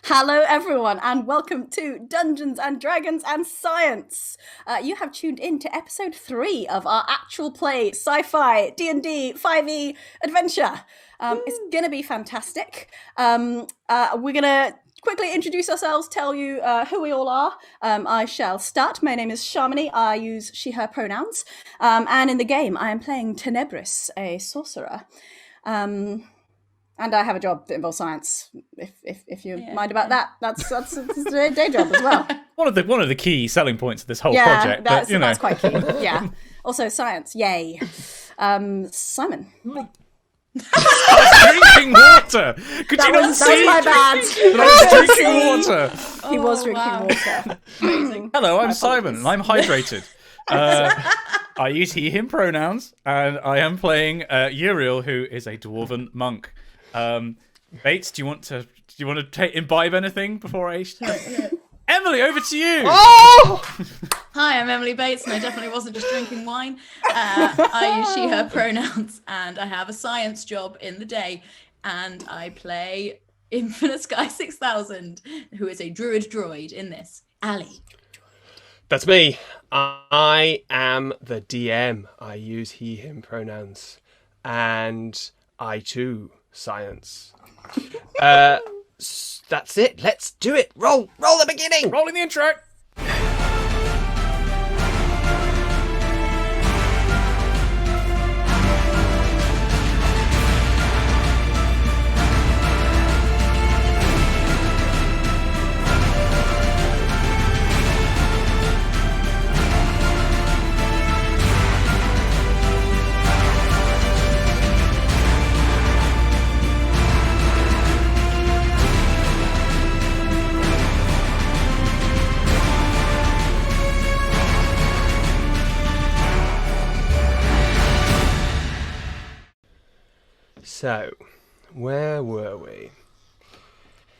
Hello, everyone, and welcome to Dungeons and Dragons and Science. You have tuned in to episode 3 of our actual play sci-fi D&D 5e adventure. It's gonna be fantastic. We're gonna quickly introduce ourselves, tell you who we all are. I shall start. My name is Shamini. I use she, her pronouns. And in the game, I am playing Tenebris, a sorcerer. And I have a job that involves science. If you mind about that, that's a day job as well. One of the key selling points of this whole project. That's quite key. Yeah. Also science. Yay. Simon. I was drinking water. Could you not see? That was my bad. I was drinking water. He was drinking water. Hello, I'm Simon, and I'm hydrated. I use he/him pronouns, and I am playing Uriel, who is a dwarven monk. Bates, do you want to imbibe anything before I? Emily, over to you. Oh! Hi, I'm Emily Bates, and I definitely wasn't just drinking wine. I use she, her pronouns, and I have a science job in the day, and I play Infinite Sky 6000, who is a druid droid in this. Ali. That's me. I am the DM. I use he, him pronouns. And I too, science. That's it. Let's do it. Roll the beginning. Rolling the intro. So, where were we?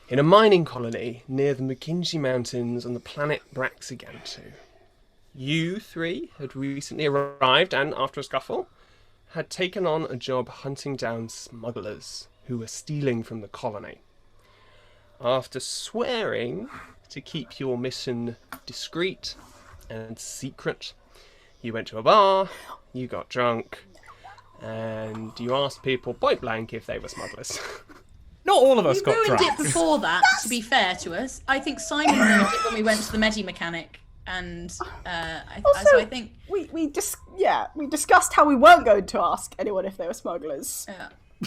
In a mining colony near the McKinsey Mountains on the planet Braxigantu. You three had recently arrived and, after a scuffle, had taken on a job hunting down smugglers who were stealing from the colony. After swearing to keep your mission discreet and secret, you went to a bar, you got drunk, and you asked people point blank if they were smugglers. Not all of us We got ruined drunk. it before that, to be fair to us. I think Simon ruined it when we went to the medi-mechanic, and so I think... We discussed how we weren't going to ask anyone if they were smugglers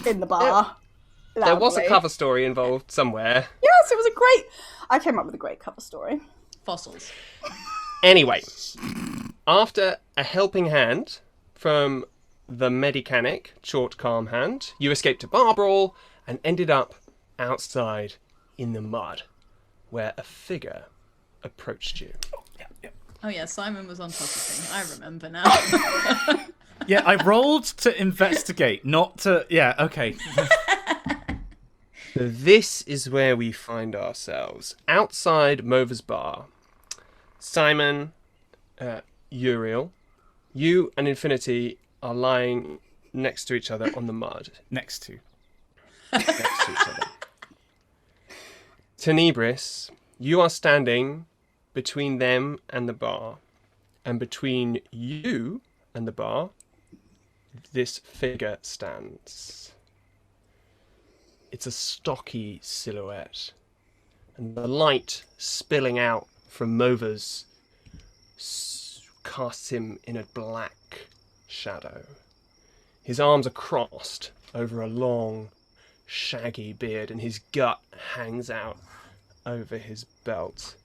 in the bar. There was a cover story involved somewhere. Yes, it was I came up with a great cover story. Fossils. Anyway, after a helping hand from the medicanic, short calm hand, you escaped a bar brawl and ended up outside in the mud, where a figure approached you. Oh yeah, Simon was on top of things. I remember now. Yeah, I rolled to investigate, not to... Yeah, okay. So this is where we find ourselves, outside Mover's bar. Simon, Uriel, you and Infinity are lying next to each other on the mud. Next to Next to each other. Tenebris, you are standing between them and the bar. And between you and the bar, this figure stands. It's a stocky silhouette. And the light spilling out from Mover's casts him in a black shadow. His arms are crossed over a long, shaggy beard, and his gut hangs out over his belt.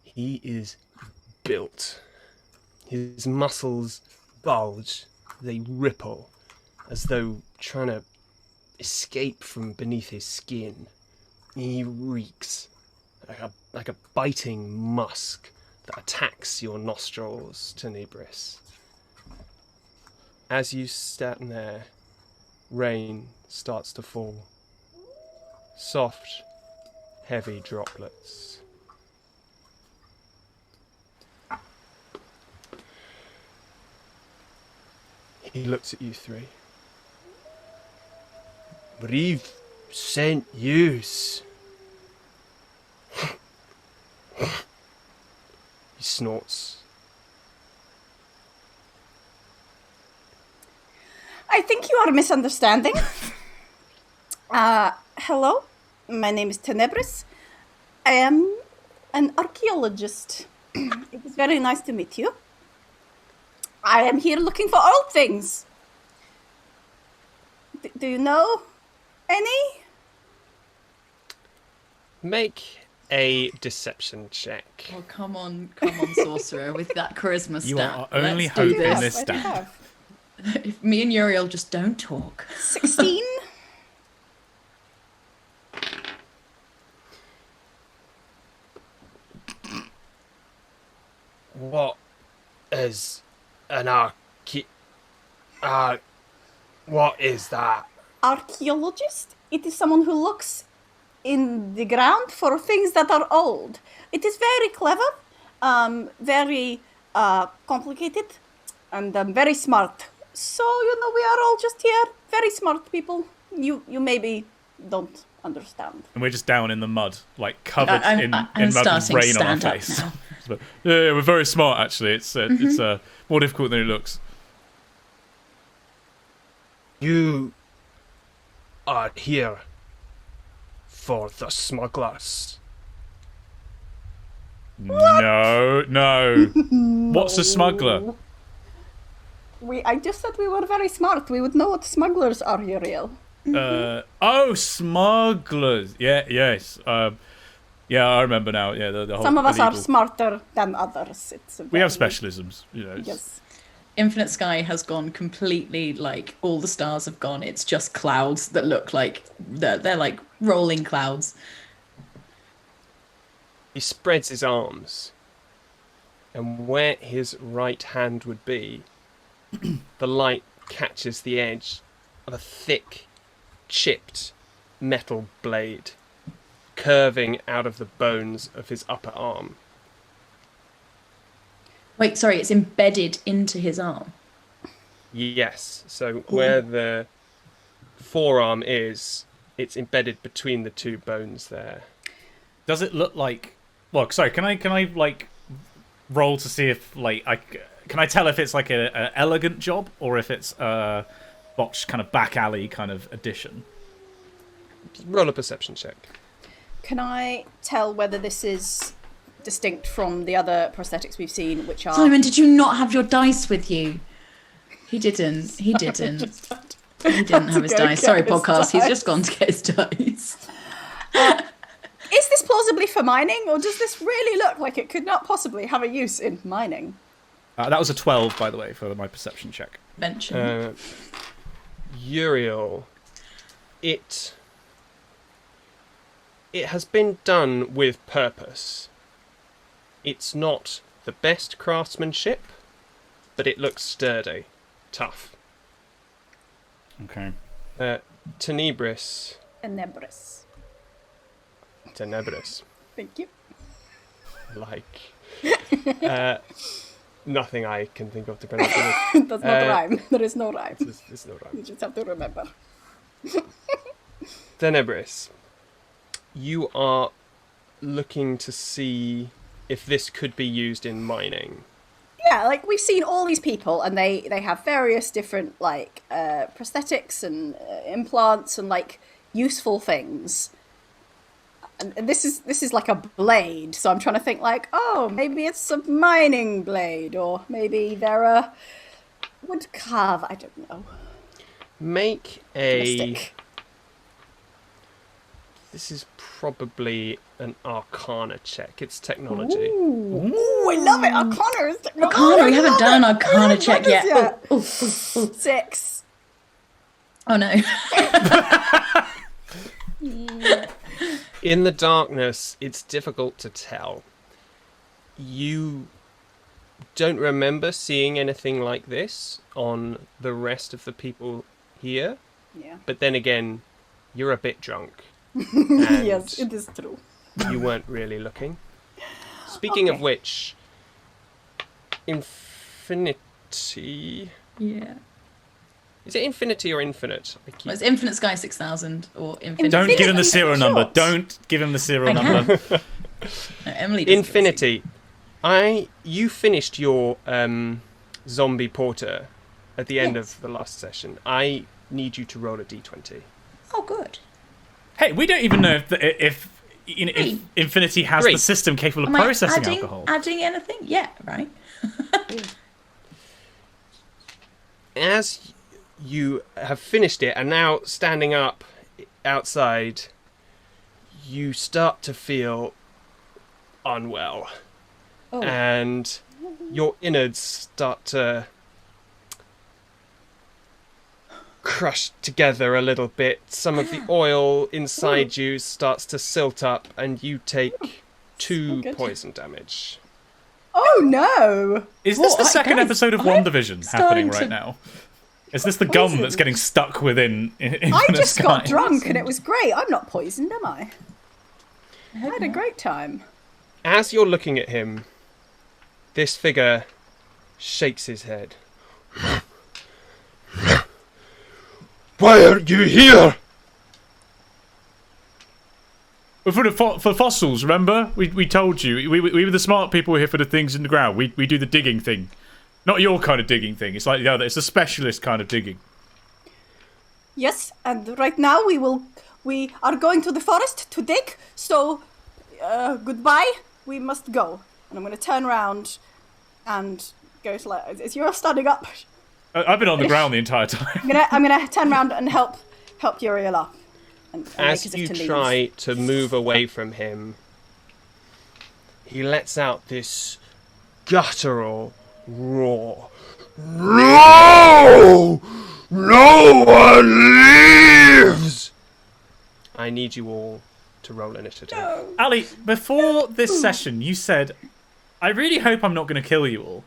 He is built. His muscles bulge. They ripple as though trying to escape from beneath his skin. He reeks like a biting musk that attacks your nostrils, Tenebris. As you stand there, rain starts to fall. Soft, heavy droplets. He looks at you three. We've sent yous. snorts. I think you are misunderstanding. Hello, my name is Tenebris. I am an archaeologist. It is very nice to meet you. I am here looking for old things. Do you know any? Make a deception check. Oh, come on, sorcerer, with that charisma stat. You are our only Let's do hope in this. this I do stand. have. If me and Uriel just don't talk. 16. What is an what is that? Archaeologist? It is someone who looks in the ground for things that are old. It is very clever, very complicated, and very smart. So, we are all just here, very smart people. You maybe don't understand. And we're just down in the mud, like covered I'm in mud and starting to rain on our stand up face. now. But, yeah, we're very smart actually. It's more difficult than it looks. You are here for the smugglers. No. What's a smuggler? I just said we were very smart. We would know what smugglers are, Uriel. Smugglers. Yes. Yeah, I remember now. Yeah, the whole Some of us are illegal- smarter than others. We have specialisms, it's- Yes. Infinite Sky has gone completely, like, all the stars have gone. It's just clouds that look like they're like rolling clouds. He spreads his arms, and where his right hand would be, the light catches the edge of a thick, chipped metal blade curving out of the bones of his upper arm. Wait, sorry, it's embedded into his arm. Yes, so where the forearm is, it's embedded between the two bones there. Does it look like? Well, sorry. Can I like roll to see if can I tell if it's like a elegant job or if it's a botched kind of back alley kind of addition? Roll a perception check. Can I tell whether this is distinct from the other prosthetics we've seen, which are... Simon, did you not have your dice with you? He didn't. He didn't have his go dice. get Sorry, his podcast. He's dice. just gone to get his dice. Is this plausibly for mining, or does this really look like it could not possibly have a use in mining? That was a 12, by the way, for my perception check. Mention. Uriel, it has been done with purpose. It's not the best craftsmanship, but it looks sturdy, tough. Okay. Tenebris. Tenebris. Thank you. Nothing I can think of to pronounce it. It does not rhyme. There is no rhyme. There's no You rhyme. just have to remember. Tenebris, you are looking to see if this could be used in mining. Yeah, like we've seen all these people, and they have various different prosthetics and implants and useful things. And this is like a blade, so I'm trying to think maybe it's a mining blade, or maybe they're a wood carve. I don't know. Make A a. stick. This is probably an Arcana check. It's technology. Ooh, I love it. Arcana is Arcana, we haven't done an Arcana check yet. yet. Ooh. 6. Oh no. In the darkness, it's difficult to tell. You don't remember seeing anything like this on the rest of the people here, Yeah. but then again, you're a bit drunk. Yes, it is true. You weren't really looking. Speaking of Okay. which, Infinity... Yeah. Is it Infinity or Infinite? Well, it's Infinite Sky 6000 or Infinite. Don't give him the Infinity serial for number. short. Don't give him the serial I number. No, Emily doesn't give us Infinity. You finished your zombie porter at the end of the last session. I need you to roll a d20. Oh, good. Hey, we don't even know if Infinity has the system capable of processing alcohol. Adding anything? Yeah, right. As you have finished it and now standing up outside, you start to feel unwell. Oh. And your innards start to crush together a little bit. Some of the oil inside you starts to silt up, and you take 2 poison damage. Oh no! Is this the second guys, episode of WandaVision happening right now? Is this the gum that's getting stuck within? I just got drunk and it was great. I'm not poisoned, am I? I had a great time. As you're looking at him, this figure shakes his head. Why are you here? For fossils, remember? We told you. We were the smart people here for the things in the ground. We do the digging thing. Not your kind of digging thing. It's like the other. It's a specialist kind of digging. Yes, and right now we are going to the forest to dig. So, goodbye. We must go. And I'm going to turn around and go to like. Is you're standing up? I've been on the ground the entire time. I'm gonna turn around and help Uriel up. And as you try to move away from him, he lets out this guttural roar. No! No one leaves! I need you all to roll initiative. No. Ali, before this session, you said, I really hope I'm not going to kill you all.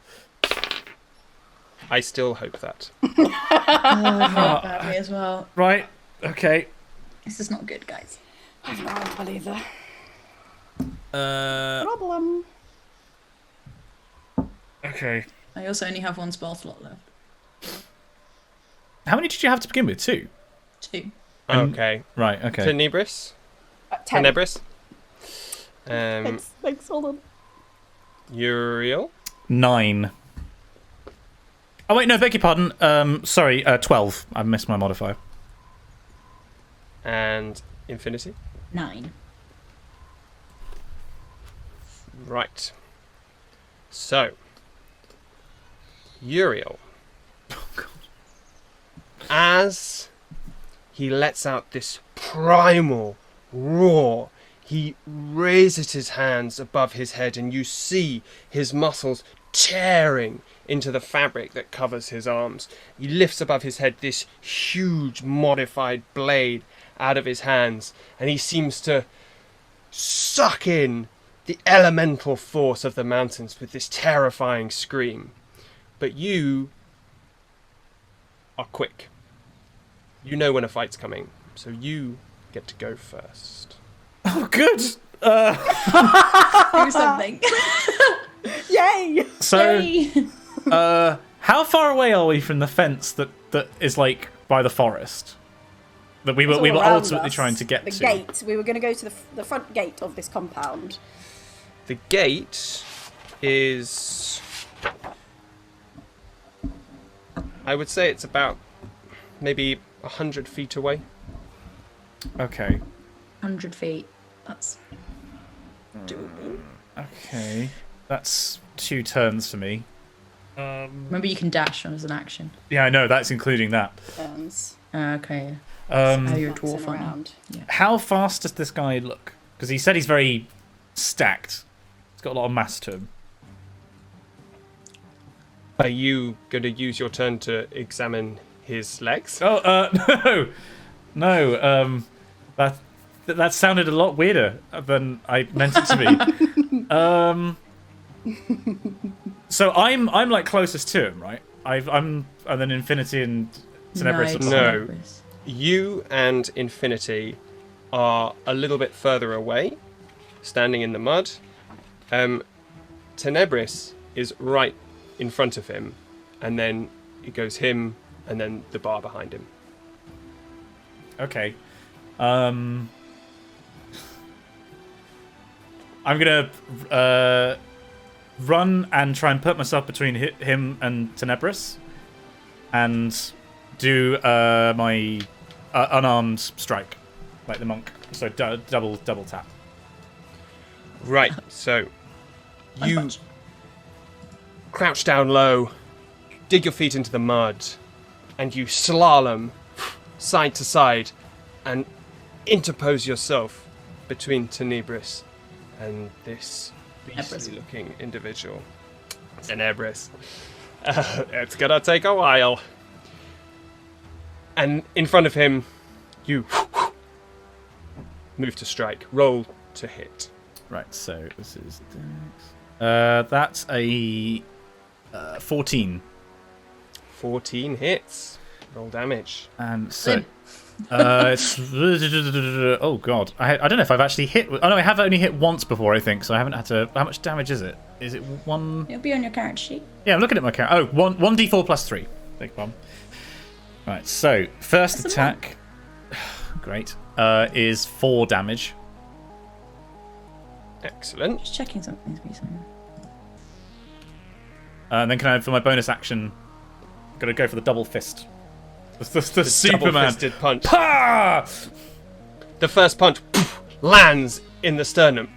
I still hope that. About me as well. Right, okay. This is not good, guys. I've no idea either. Problem. Okay. I also only have 1 spell slot left. How many did you have to begin with? 2? 2. Okay. Right, okay. Tenebris? 10. Tenebris? Thanks, hold on. Uriel? 9. Oh wait, no, beg your pardon. Sorry, 12. I missed my modifier. And Infinity? 9. Right. So, Uriel. Oh, God. As he lets out this primal roar, he raises his hands above his head and you see his muscles tearing into the fabric that covers his arms. He lifts above his head this huge modified blade out of his hands, and he seems to suck in the elemental force of the mountains with this terrifying scream. But you are quick. You know when a fight's coming, so you get to go first. Oh, good. Do something. Yay! So, Yay. How far away are we from the fence that is like by the forest? That we were ultimately trying to get to. The gate. We were going to go to the front gate of this compound. The gate is, I would say it's about maybe 100 feet away. Okay. 100 feet. That's doable. Okay. That's 2 turns for me. Remember, you can dash as an action. Yeah, I know. That's including that. Okay. So you're a dwarf around. Yeah. How fast does this guy look? Because he said he's very stacked. He's got a lot of mass to him. Are you going to use your turn to examine his legs? Oh, no. That sounded a lot weirder than I meant it to be. So I'm like closest to him, right? I'm and then Infinity and Tenebris. No. You and Infinity are a little bit further away, standing in the mud. Tenebris is right in front of him, and then it goes him, and then the bar behind him. Okay. I'm gonna run and try and put myself between him and Tenebris, and do my unarmed strike, like the monk. So double tap. Right, so you punch. crouch down low, dig your feet into the mud, and you slalom side to side and interpose yourself between Tenebris and this beastly-looking individual. Tenebris. It's gonna take a while. And in front of him, you move to strike. Roll to hit. Right, so this is that's a 14. 14 hits. Roll damage. And so it's oh god, I don't know if I've actually hit. Oh no, I have only hit once before, I think. So I haven't had to. How much damage is it? Is it one? It'll be on your character sheet. Yeah, I'm looking at my character. Oh, 1d4 plus 3. Big one. Right, so first That's attack, great, is 4 damage. Excellent. Just checking something's recent. And then can I, for my bonus action, gotta go for the double fist. The Superman. Double-fisted punch. Pa! The first punch lands in the sternum.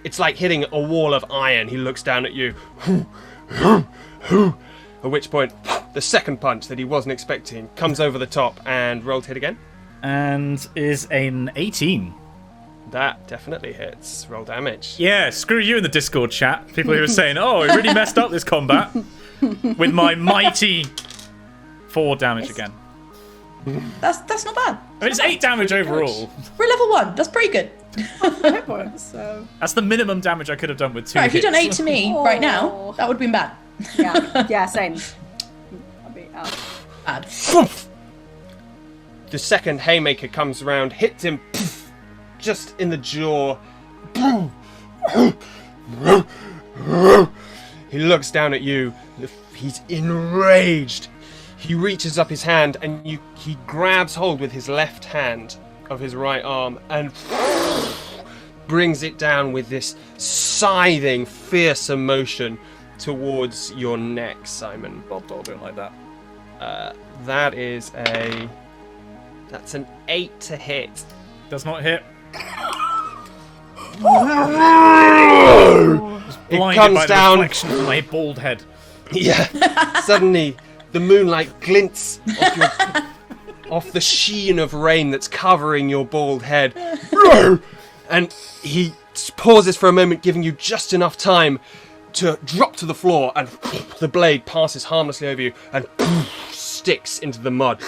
It's like hitting a wall of iron. He looks down at you. At which point, the second punch that he wasn't expecting comes over the top and roll to hit again. And is an 18. That definitely hits. Roll damage. Yeah, screw you in the Discord chat. People who are saying, oh, it really messed up this combat. With my mighty 4 damage again. That's not bad. I mean, it's 8 damage overall. We're level 1. That's pretty good. Hit points, so That's the minimum damage I could have done with 2 Right, if hits. you'd done 8 to me right now, Oh. that would have been bad. yeah, same. I'd be out. Bad. The second haymaker comes around, hits him just in the jaw. He looks down at you. He's enraged. He reaches up his hand and he grabs hold with his left hand of his right arm and brings it down with this scything, fearsome motion towards your neck, Simon. Bob don't like that. That's an 8 to hit. Does not hit. It Blinded comes by the down. reflection of my bald head. Yeah. Suddenly, the moonlight glints off the sheen of rain that's covering your bald head. And he pauses for a moment, giving you just enough time to drop to the floor, and the blade passes harmlessly over you and sticks into the mud.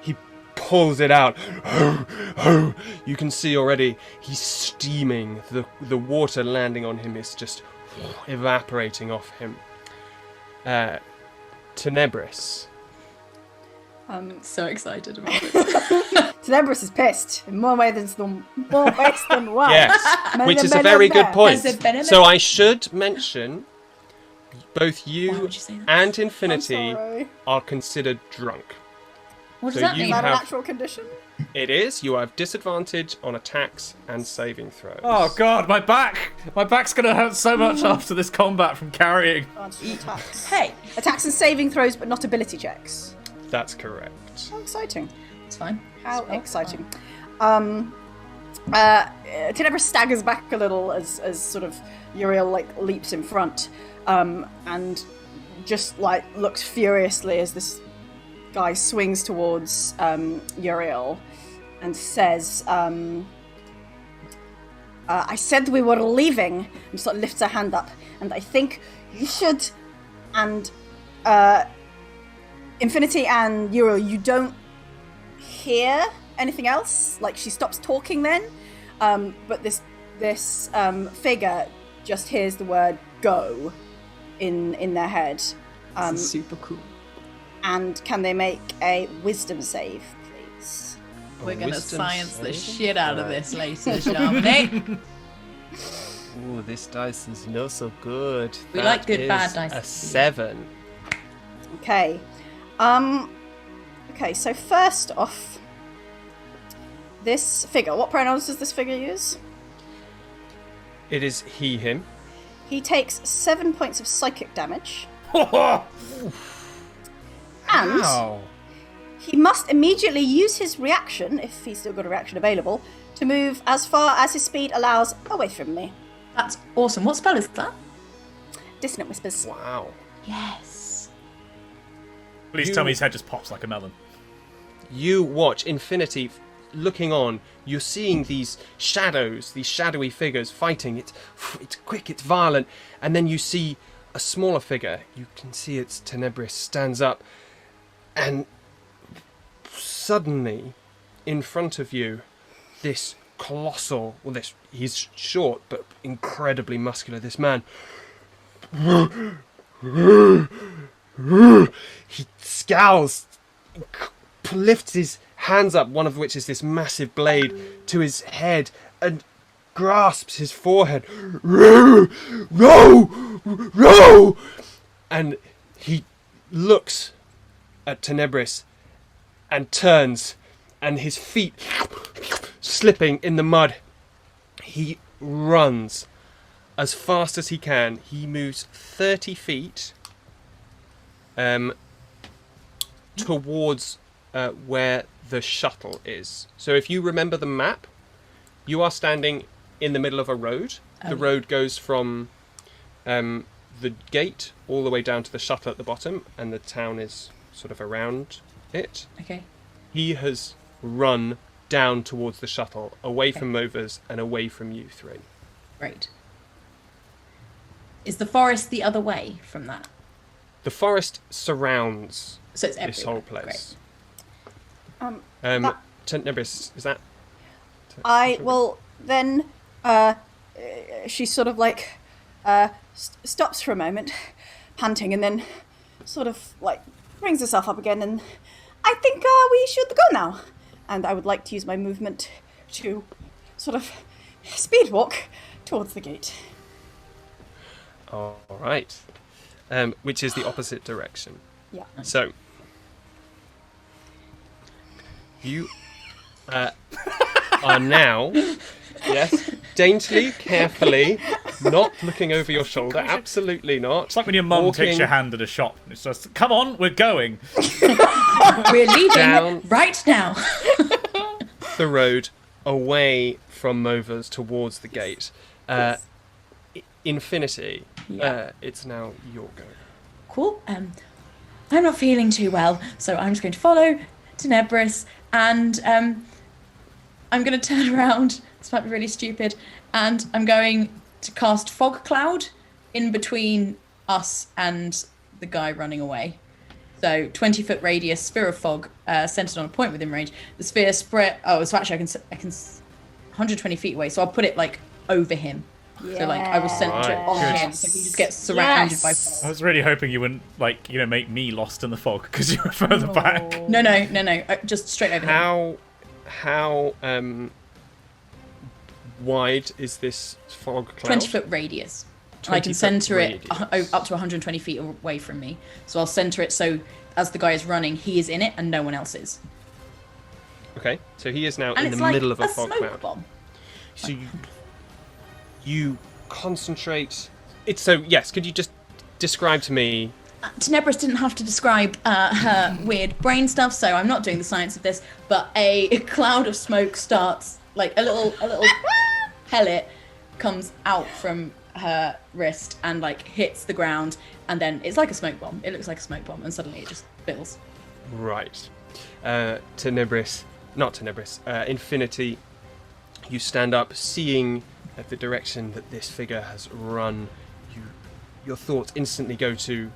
He pulls it out. You can see already he's steaming. The water landing on him is just evaporating off him. Tenebris. So excited about it. Tenebris is pissed in more ways than one. Yes, Many which is a men very are good there. point. Has it been a So I should mention both Why you would you say that? and I'm Infinity sorry. are considered drunk. What does So that you Is mean? that an have- actual condition? It is. You have disadvantage on attacks and saving throws. Oh god, my back! My back's gonna hurt so much after this combat from carrying. Attacks. Hey, Attacks and saving throws, but not ability checks. That's correct. How exciting. it's fine. How It's exciting. Tenebris staggers back a little as sort of Uriel leaps in front, and just looks furiously as this guy swings towards Uriel and says, I said we were leaving, and sort of lifts her hand up, and I think you should, and Infinity and Uriel, you don't hear anything else. She stops talking then, but this figure just hears the word "go" in their head. This is super cool. And can they make a wisdom save, please? We're gonna Wisdom science the save? shit out of this later, Shamini. Ooh, this dice is not so good. We That like good is bad dice. A 7. Okay. Okay, so first off, this figure, what pronouns does this figure use? It is he, him. He takes 7 points of psychic damage. Wow. And he must immediately use his reaction, if he's still got a reaction available, to move as far as his speed allows away from me. That's awesome. What spell is that? Dissonant Whispers. Wow. Yes. Please tell me his head just pops like a melon. You watch Infinity looking on. You're seeing these shadows, these shadowy figures fighting. It's quick, it's violent. And then you see a smaller figure. You can see it's Tenebris stands up. And suddenly, in front of you, this colossal, he's short but incredibly muscular, this man. He scowls, lifts his hands up, one of which is this massive blade, to his head and grasps his forehead. Row! And he looks at Tenebris and turns, and his feet slipping in the mud. He runs as fast as he can. He moves 30 feet towards where the shuttle is. So if you remember the map, you are standing in the middle of a road. The road goes from the gate all the way down to the shuttle at the bottom, and the town is sort of around it. Okay. He has run down towards the shuttle, away from Movers and away from you three. Great. Is the forest the other way from that? The forest surrounds So it's this everywhere. whole place. That- Tenebris, is that? I will then. She sort of like stops for a moment, panting, and then sort of like brings herself up again. And I think we should go now. And I would like to use my movement to sort of speed walk towards the gate. All right. Which is the opposite direction. Yeah. So you are now, yes, daintily, carefully, not looking over your shoulder. Absolutely not. It's like when your mum takes Walking your hand at a shop and it's just, come on, we're going. We're leaving Down. right now. the road away from Movers towards the gate. Infinity. It's now your go. Cool. I'm not feeling too well, so I'm just going to follow Tenebris, and I'm going to turn around. This might be really stupid, and I'm going to cast Fog Cloud in between us and the guy running away. So 20-foot radius, sphere of fog, centered on a point within range. The sphere spread. Oh, so actually I can 120 feet away. So I'll put it like over him. Yeah. So like I will center it on Good. him, so he just gets surrounded by Yes. fog. I was really hoping you wouldn't, make me lost in the fog because you were further back. No, just straight over him. How wide is this fog cloud? 20-foot radius. I 20 can foot center it radius. up to 120 feet away from me. So I'll center it so as the guy is running, he is in it and no one else is. Okay, so he is now And in it's the like middle of a a fog smoke cloud. bomb. So you concentrate. Yes. Could you just describe to me? Tenebris didn't have to describe her weird brain stuff, so I'm not doing the science of this. But a cloud of smoke starts, like a little pellet comes out from her wrist and like hits the ground, and then it's like a smoke bomb. It looks like a smoke bomb, and suddenly it just bills. Right. Infinity. You stand up, seeing at the direction that this figure has run. Your thoughts instantly go to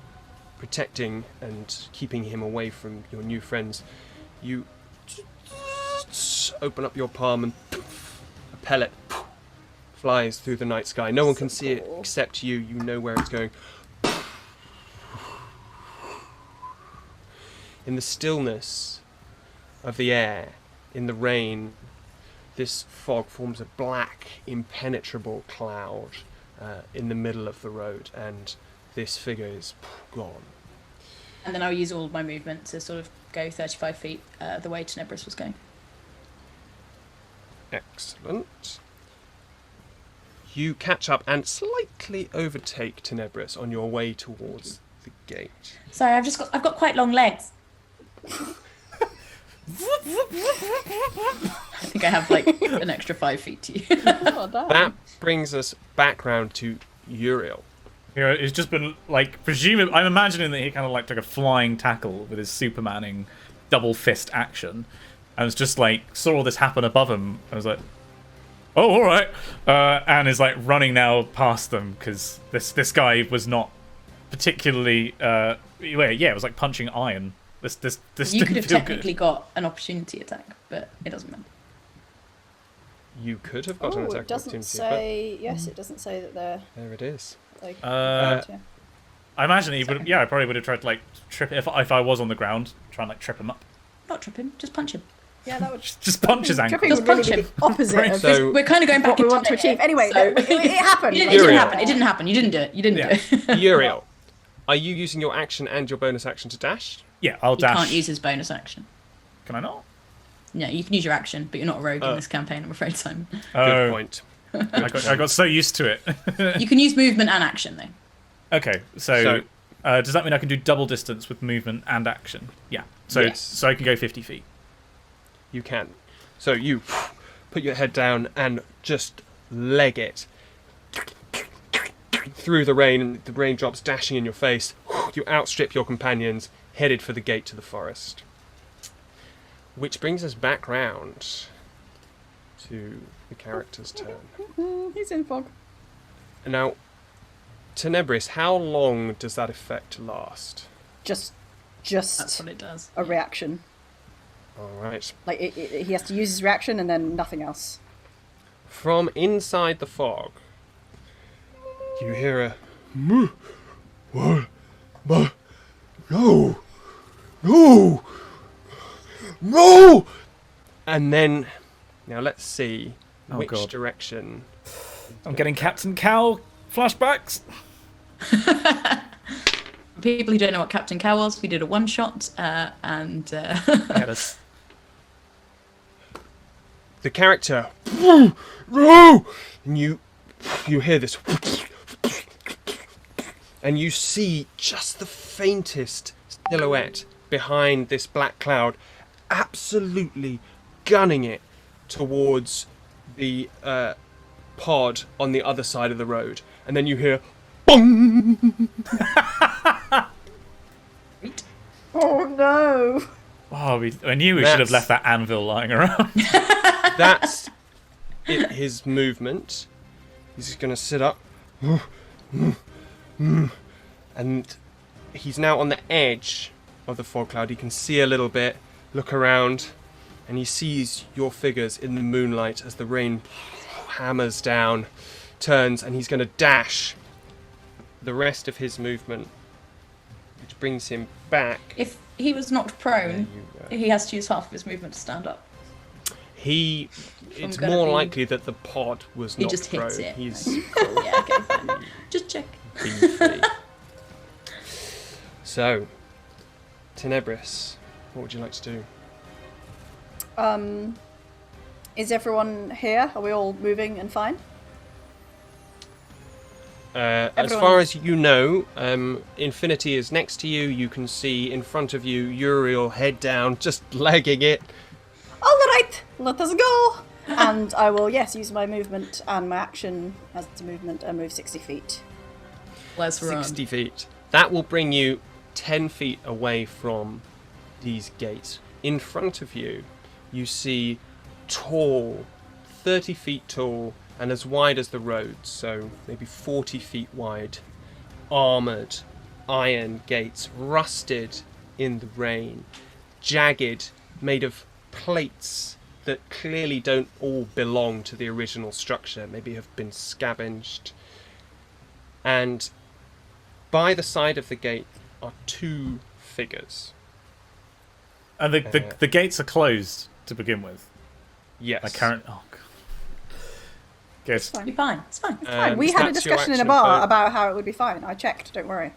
protecting and keeping him away from your new friends. You open up your palm and a pellet flies through the night sky. No one can see it except you. You know where it's going. In the stillness of the air, in the rain, this fog forms a black, impenetrable cloud in the middle of the road, and this figure is gone. And then I'll use all of my movement to sort of go 35 feet the way Tenebris was going. Excellent. you catch up and slightly overtake Tenebris on your way towards the gate. Sorry, I've got quite long legs. I think I have like an extra 5 feet to you. Oh, damn. That brings us back round to Uriel. It's just been like presumably. I'm imagining that he kind of like took a flying tackle with his Supermaning double fist action, and was just like saw all this happen above him. I was like, "Oh, all right," and is like running now past them because this guy was not particularly. It was like punching iron. This You didn't could have feel technically got an opportunity attack, but it doesn't matter. You could have got an attack it doesn't opportunity, say. Yes, it doesn't say that they're but there it is. like. I imagine he would. Sorry. Yeah, I probably would have tried to like trip if I was on the ground, try and like trip him up. Not trip him, just punch him. Yeah, that would Just punch his ankle. tripping Just would really punch be him. the opposite of So- We're kind of going back what we into want to it, achieve. Anyway, so- it happened. It Like, didn't Uriel. happen. It didn't happen. You didn't do it. You didn't do it. Uriel, are you using your action and your bonus action to dash? Yeah, I'll He dash. can't use his bonus action. Can I not? No, you can use your action, but you're not a rogue in this campaign, I'm afraid, Simon. Good point. I got so used to it. You can use movement and action, though. Okay, so does that mean I can do double distance with movement and action? Yeah. So Yes. so I can go 50 feet. You can. So you put your head down and just leg it through the rain. The raindrops dashing in your face. You outstrip your companions, headed for the gate to the forest. Which brings us back round to the character's turn. He's in fog. Now, Tenebris, how long does that effect last? Just That's what it does. a reaction. All right. Like he has to use his reaction and then nothing else. From inside the fog, you hear a "Moo, what, ma, no, no, no," and then now let's see Oh, which God. direction. I'm getting Captain Cow flashbacks. People who don't know what Captain Cow was, we did a one-shot, and Yeah, that's The character, no, and you hear this, and you see just the faintest silhouette behind this black cloud, absolutely gunning it towards the pod on the other side of the road, and then you hear, "Bong!" Oh no! I knew we should have That's- left that anvil lying around. That's his movement. He's just going to sit up. And he's now on the edge of the fog cloud. He can see a little bit, look around, and he sees your figures in the moonlight as the rain hammers down, turns, and he's going to dash the rest of his movement, which brings him back. if he was knocked prone, There you go. he has to use half of his movement to stand up. It's gonna more be- likely that the pod was He not just hits prone. it. He's Yeah, okay, fine. Just check. beefy. So, Tenebris, what would you like to do? Is everyone here? Are we all moving and fine? As Everyone- far as you know, Infinity is next to you. You can see in front of you Uriel head down, just legging it. All right, let us go. And I will, yes, use my movement and my action as a movement and move 60 feet. Let's run. 60 feet. That will bring you 10 feet away from these gates. In front of you, you see tall, 30 feet tall, and as wide as the road, so maybe 40 feet wide, armoured iron gates, rusted in the rain, jagged, made of plates that clearly don't all belong to the original structure, maybe have been scavenged. And by the side of the gate are two figures. And the gates are closed to begin with. Yes. Like current. Oh, God. Good. It'll be fine. It's fine. Fine. We had a that's your discussion in a action bar and about how it would be fine. I checked, don't worry.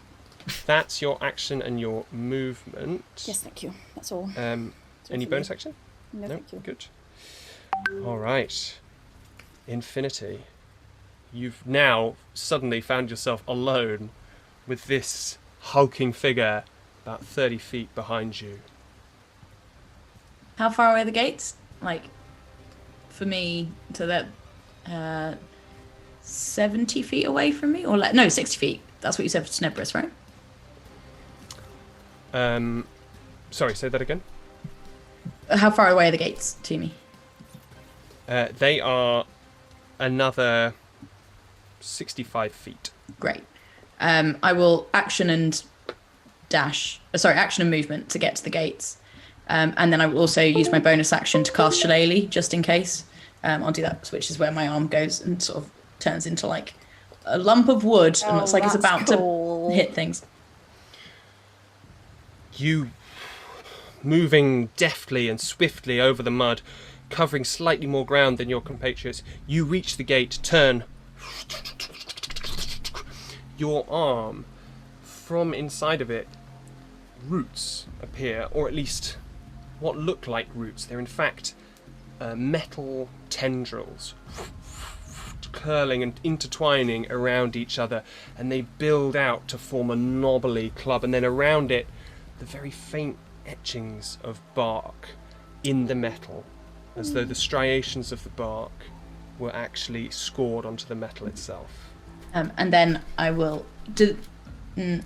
That's your action and your movement. Yes, thank you. That's all. Any for bonus me. action? No, thank you. Good. All right. Infinity. you've now suddenly found yourself alone with this hulking figure about 30 feet behind you. How far away are the gates? Like, for me, to that 70 feet away from me? Or like, no, 60 feet. That's what you said for Tenebris, right? Sorry, say that again? How far away are the gates to me? They are another 65 feet. Great. I will action and movement to get to the gates. And then I will also use my bonus action to cast Shillelagh, just in case. I'll do that, which is where my arm goes and sort of turns into like a lump of wood and looks like it's about to hit things. You, moving deftly and swiftly over the mud, covering slightly more ground than your compatriots, you reach the gate, turn. Your arm, from inside of it, roots appear, or at least what look like roots. They're in fact metal tendrils curling and intertwining around each other, and they build out to form a knobbly club, and then around it the very faint etchings of bark in the metal, as though the striations of the bark were actually scored onto the metal itself. And then I will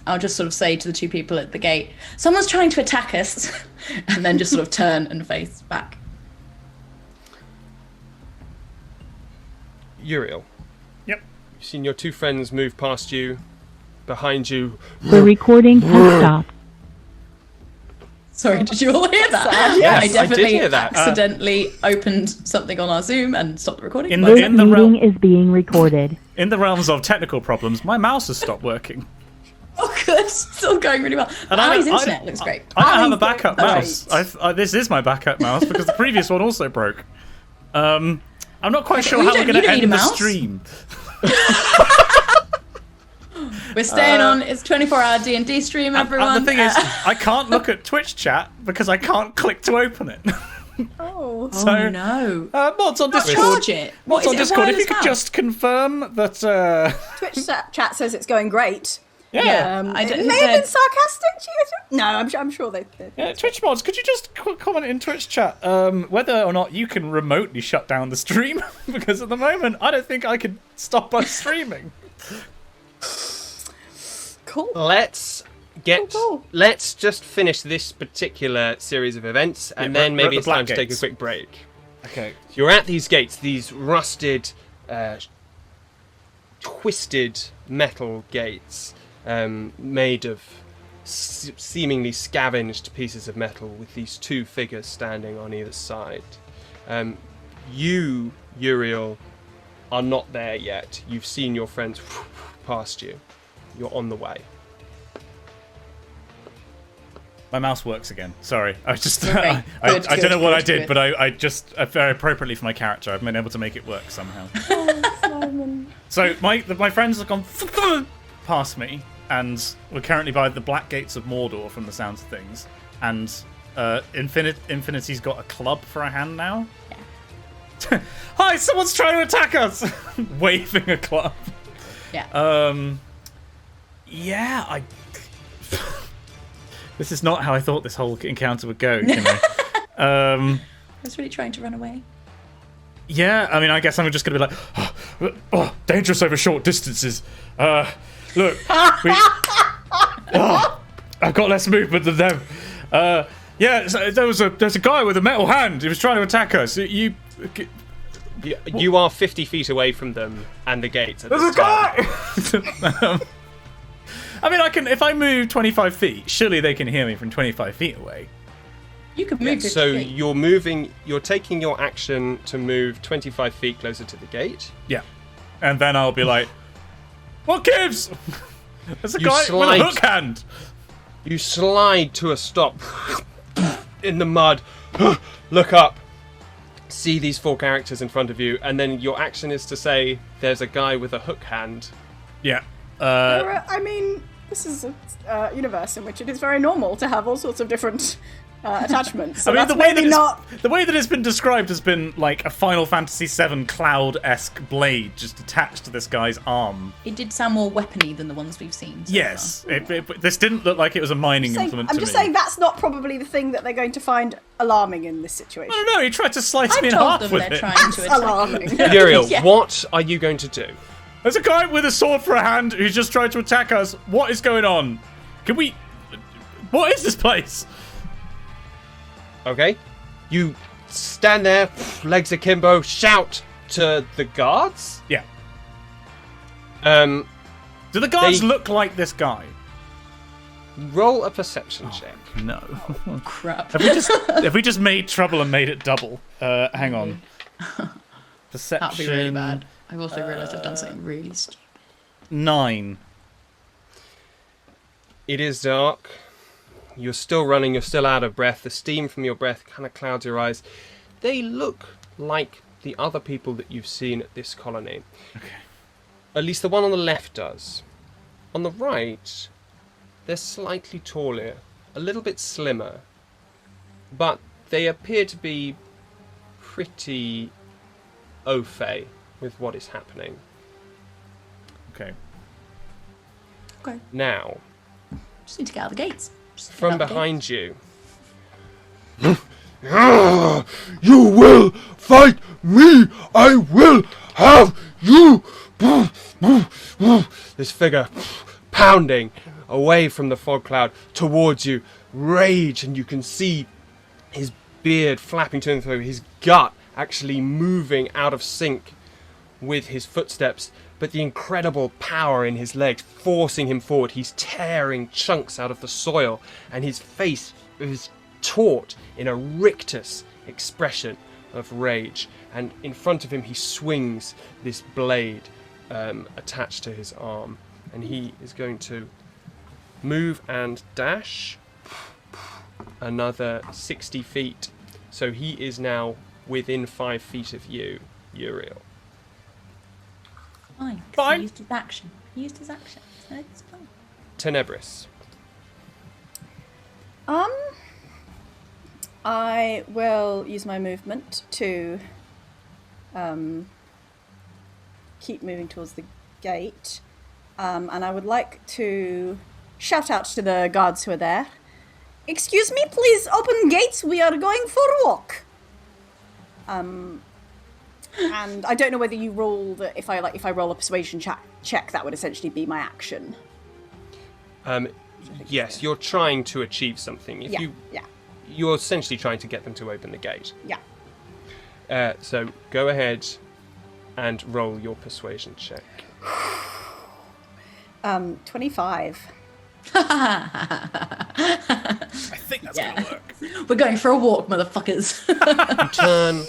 I'll just sort of say to the two people at the gate, someone's trying to attack us, and then just sort of turn and face back. Uriel. Yep. You've seen your two friends move past you. Behind you. The recording has stopped. Sorry, did you all hear that? Yes, I definitely I did hear that. accidentally opened something on our Zoom and stopped the recording. This meeting is being recorded. In the realms of technical problems, my mouse has stopped working. Oh, good. Still going really well. And Ali's internet looks great. I don't have a backup mouse. This is my backup mouse because the previous one also broke. I'm not quite sure how we're going to end the stream. We're staying on. It's 24-hour D&D stream, everyone. And the thing is, I can't look at Twitch chat because I can't click to open it. Oh. So, no. Mods on Discord. Charge it. Mods on Discord, if you could just confirm that... Twitch chat says it's going great. Yeah. It may have been sarcastic. No, I'm sure they did. Yeah, Twitch mods, could you just comment in Twitch chat whether or not you can remotely shut down the stream? Because at the moment, I don't think I could stop us streaming. Cool. Let's just finish this particular series of events, and then maybe it's time to take a quick break. Okay. You're at these gates, these rusted, twisted metal gates, made of seemingly scavenged pieces of metal, with these two figures standing on either side. You, Uriel, are not there yet. You've seen your friends past you. You're on the way. My mouse works again. Sorry. I just I don't know what I did, but I just very appropriately for my character, I've been able to make it work somehow. Oh, Simon. So my friends have gone past me, and we're currently by the Black Gates of Mordor from the sounds of things. And Infinity's got a club for a hand now. Yeah. Hi, someone's trying to attack us! Waving a club. Yeah. Yeah, this is not how I thought this whole encounter would go, you know. I was really trying to run away. Yeah, I mean, I guess I'm just going to be like, oh, dangerous over short distances. Look, I've got less movement than them. Yeah, so there's a guy with a metal hand. He was trying to attack us. You are 50 feet away from them and the gates. There's a guy! I mean, if I move 25 feet, surely they can hear me from 25 feet away. You could move 50 so feet. you're taking your action to move 25 feet closer to the gate. Yeah. And then I'll be like, what gives? There's a guy with a hook hand. You slide to a stop in the mud, look up, see these four characters in front of you, and then your action is to say, there's a guy with a hook hand. Yeah. I mean, this is a universe in which it is very normal to have all sorts of different attachment. So I mean, that's the way maybe not. the way that it's been described has been like a Final Fantasy VII Cloud-esque blade just attached to this guy's arm. It did sound more weapony than the ones we've seen. Yes, this didn't look like it was a mining implement to me. I'm just saying that's not probably the thing that they're going to find alarming in this situation. I don't know. He tried to slice I've me in told half them with they're it. trying to attack. Alarming. Uriel, Yeah. what are you going to do? There's a guy with a sword for a hand who's just trying to attack us. What is going on? Can we? What is this place? Okay. You stand there, legs akimbo, shout to the guards. Yeah. Um, Do the guards They- look like this guy? roll a perception check. No. Crap. Have we just made trouble and made it double? Hang on. Perception. That'd be really bad. I've also realised I've done something really stupid. 9. It is dark. You're still running, you're still out of breath. The steam from your breath kind of clouds your eyes. They look like the other people that you've seen at this colony. Okay. At least the one on the left does. On the right, they're slightly taller, a little bit slimmer, but they appear to be pretty au fait with what is happening. Okay. Okay. Now, Just need to get out the gates. from behind you. You will fight me! I will have you! This figure pounding away from the fog cloud towards you, rage, and you can see his beard flapping to and fro, his gut actually moving out of sync with his footsteps, but the incredible power in his legs forcing him forward. He's tearing chunks out of the soil, and his face is taut in a rictus expression of rage. And in front of him, he swings this blade attached to his arm, and he is going to move and dash another 60 feet. So he is now within 5 feet of you, Uriel. Fine. 'Cause Fine. He used his action. So it's fine. Tenebris. I will use my movement to keep moving towards the gate, and I would like to shout out to the guards who are there. Excuse me, please open gates. We are going for a walk. And I don't know whether you roll the if I roll a persuasion check, that would essentially be my action. Yes, you're trying to achieve something. If you're essentially trying to get them to open the gate. Yeah. So go ahead and roll your persuasion check. 25. I think that's Yeah. gonna work. We're going for a walk, motherfuckers. You turn,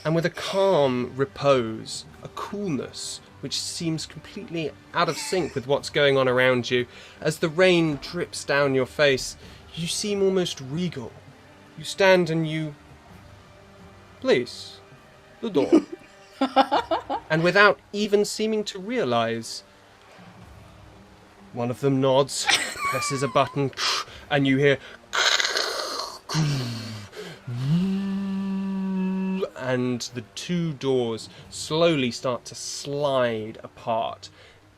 and with a calm repose, a coolness which seems completely out of sync with what's going on around you, as the rain drips down your face, you seem almost regal. You stand and you... Please, the door. And without even seeming to realise, one of them nods, presses a button, and you hear... And the two doors slowly start to slide apart.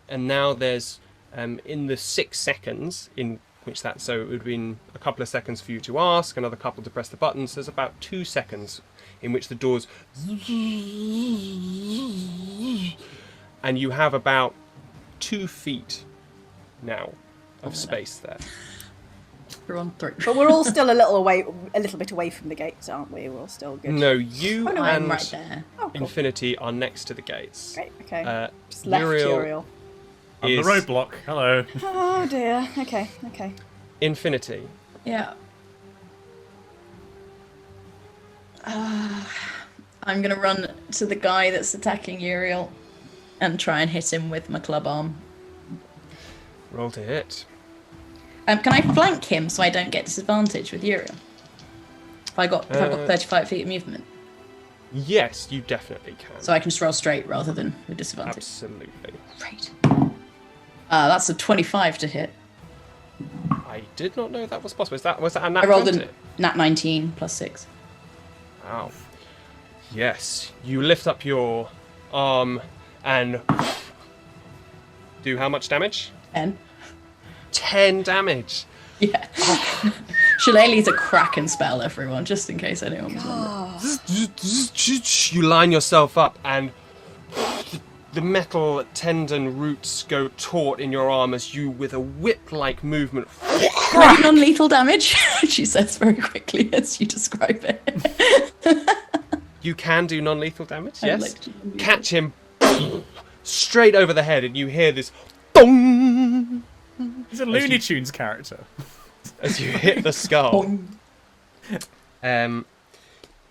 And now there's, in the 6 seconds in which that, so it would have been a couple of seconds for you to ask, another couple to press the buttons, there's about 2 seconds in which the doors... And you have about 2 feet now of space there. We're on 3. But we're all still a little bit away from the gates, aren't we? We're all still good. No, you I'm and right there. Oh, cool. Infinity are next to the gates. Great, okay. Just left Uriel Uriel. I'm the is roadblock. Hello. Oh dear. Okay. Infinity. Yeah. I'm going to run to the guy that's attacking Uriel and try and hit him with my club arm. Roll to hit. Can I flank him so I don't get disadvantage with Uriel? If I've got 35 feet of movement. Yes, you definitely can. So I can just roll straight rather than with disadvantage. Absolutely. Great. That's a 25 to hit. I did not know that was possible. Was that a nat I rolled 20? Nat 19 plus 6. Wow. Yes. You lift up your arm and do how much damage? 10. 10 damage. Yeah. Shillelagh's a Kraken spell, everyone, just in case anyone was wondering. You line yourself up and the metal tendon roots go taut in your arm as you, with a whip-like movement... Can I do non-lethal damage? She says very quickly as you describe it. You can do non-lethal damage, I'd yes. like to do non-lethal. Catch him straight over the head and you hear this dong He's a Looney Tunes character. as you hit the skull. Boing.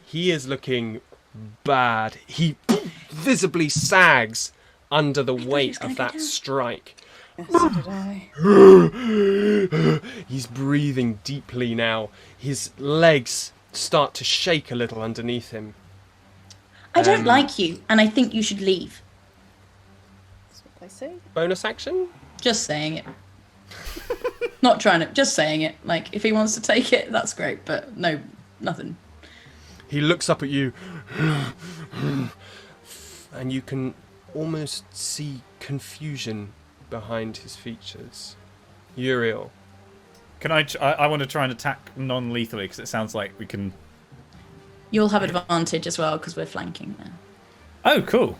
He is looking bad. He visibly sags under the weight of that strike. So did I. He's breathing deeply now. His legs start to shake a little underneath him. I don't like you, and I think you should leave. That's what they say. Bonus action? Just saying it. Not trying to, just saying it. Like, if he wants to take it, that's great, but no, nothing. He looks up at you, and you can almost see confusion behind his features. Uriel. Can I want to try and attack non-lethally because it sounds like we can. You'll have advantage as well, because we're flanking now. Oh, cool.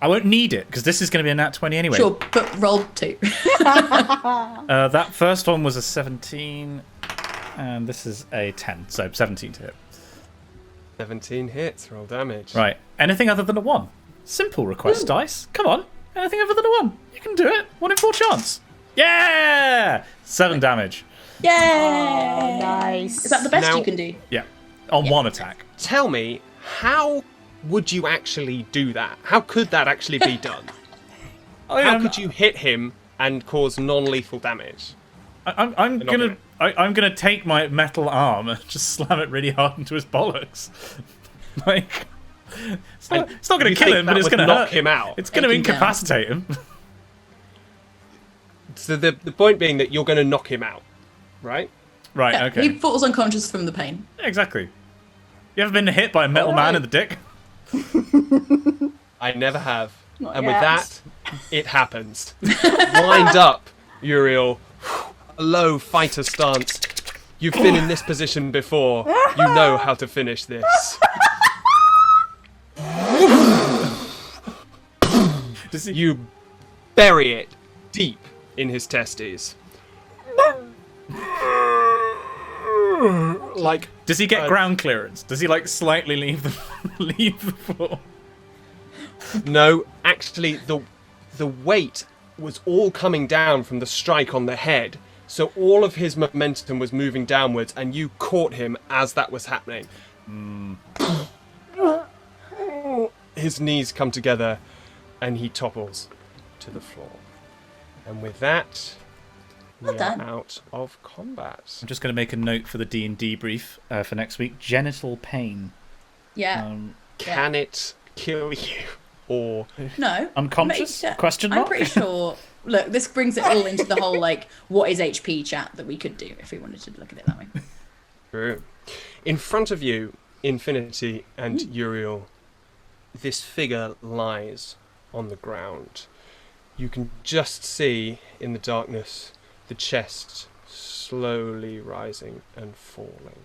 I won't need it because this is going to be a nat 20 anyway. Sure, but roll 2. That first one was a 17, and this is a 10, so 17 to hit. 17 hits, roll damage. Right. Anything other than a 1. Simple request dice. Come on. Anything other than a 1. You can do it. 1 in 4 chance. Yeah! 7 damage. Yay! Oh, nice. Is that the best Now- you can do? Yeah. On 1 attack. Tell me, how would you actually do that? How could that actually be done? How could you hit him and cause non-lethal damage? I'm gonna take my metal arm and just slam it really hard into his bollocks. Like, it's not gonna You kill think him, but that it's would gonna knock hurt him out? It's gonna Take him down. incapacitate him. So the point being that you're going to knock him out, right? Right. Yeah, Okay. He falls unconscious from the pain. Exactly. You ever been hit by a metal man in the dick? I never have. Not And yet. with that, it happens. Wind up, Uriel. A low fighter stance. You've been in this position before. You know how to finish this. Does he, You bury it deep in his testes. Like, does he get ground clearance? Does he like slightly leave the floor? no, actually, the weight was all coming down from the strike on the head. So all of his momentum was moving downwards, and you caught him as that was happening. His knees come together, and he topples to the floor. And with that, we are done. out of combat. I'm just going to make a note for the D&Debrief for next week. Genital pain. Yeah. Can it kill you? Or No. Unconscious? But- Question I'm mark? pretty sure. Look, this brings it all into the whole, like, what is HP chat that we could do if we wanted to look at it that way. True. In front of you, Infinity and Uriel, this figure lies on the ground. You can just see in the darkness the chest slowly rising and falling.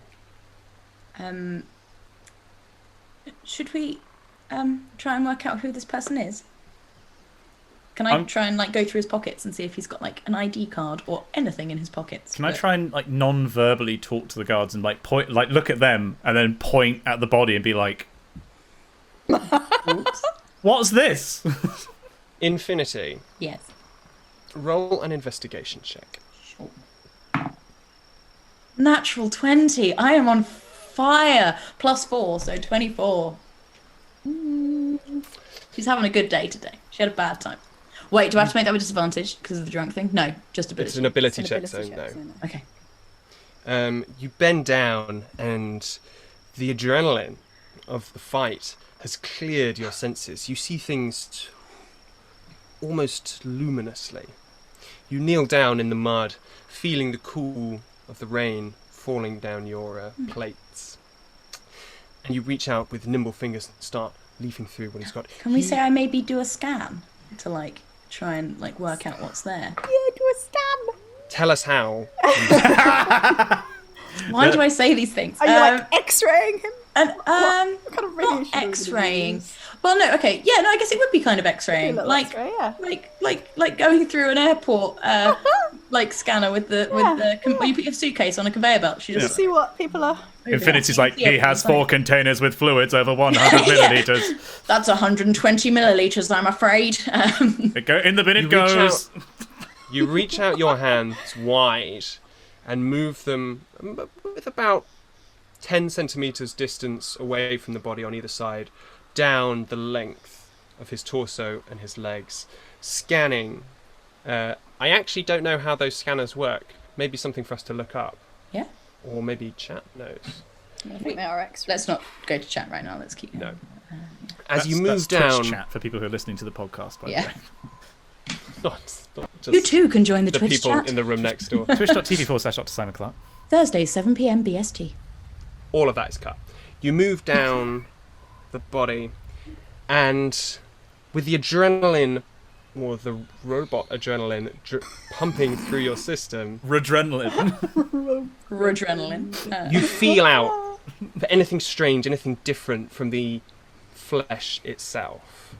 Should we try and work out who this person is? Can I try and like go through his pockets and see if he's got like an ID card or anything in his pockets? Can I try and like non-verbally talk to the guards and like point, like look at them and then point at the body and be like, Oops. "What's this?" Infinity, Yes. roll an investigation check. Sure. Natural 20. I am on fire. +4, so 24. She's having a good day today. She had a bad time. Wait, do I have to make that with disadvantage because of the drunk thing? No, just ability. It's an ability It's an check, ability so check, no. so Okay. You bend down, and the adrenaline of the fight has cleared your senses. You see things almost luminously. You kneel down in the mud, feeling the cool of the rain falling down your plates. And you reach out with nimble fingers and start leafing through what he's got. Can we say I maybe do a scan to like try and like work out what's there? Yeah, do a scan. Tell us how. Why do I say these things? Are you like X-raying him? And, What kind of radiation not are we gonna X-raying. use? Well, no, okay, yeah, no, I guess it would be kind of X-raying, Little like, X-ray, yeah. like going through an airport, like scanner with the when you put your suitcase on a conveyor belt. She just See what people are. Infinity's like, he has 4 like, containers with fluids over 100 milliliters. That's 120 milliliters, I'm afraid. In the bin it You reach goes. You reach out your hands wide and move them with about 10 centimeters distance away from the body on either side, down the length of his torso and his legs, scanning. I actually don't know how those scanners work. Maybe something for us to look up. Yeah. Or maybe chat knows. I think they are X-ray. Let's not go to chat right now. Let's keep going. No. As you move that's down... Twitch chat for people who are listening to the podcast, by the way. Not just You too can join the the Twitch people chat. in the room next door. Twitch.tv/Dr. Clark. Thursday, 7 p.m. BST. All of that is cut. You move down the body, and with the adrenaline, or the robot adrenaline, pumping through your system, Redrenaline. Adrenaline. you feel out for anything strange, anything different from the flesh itself.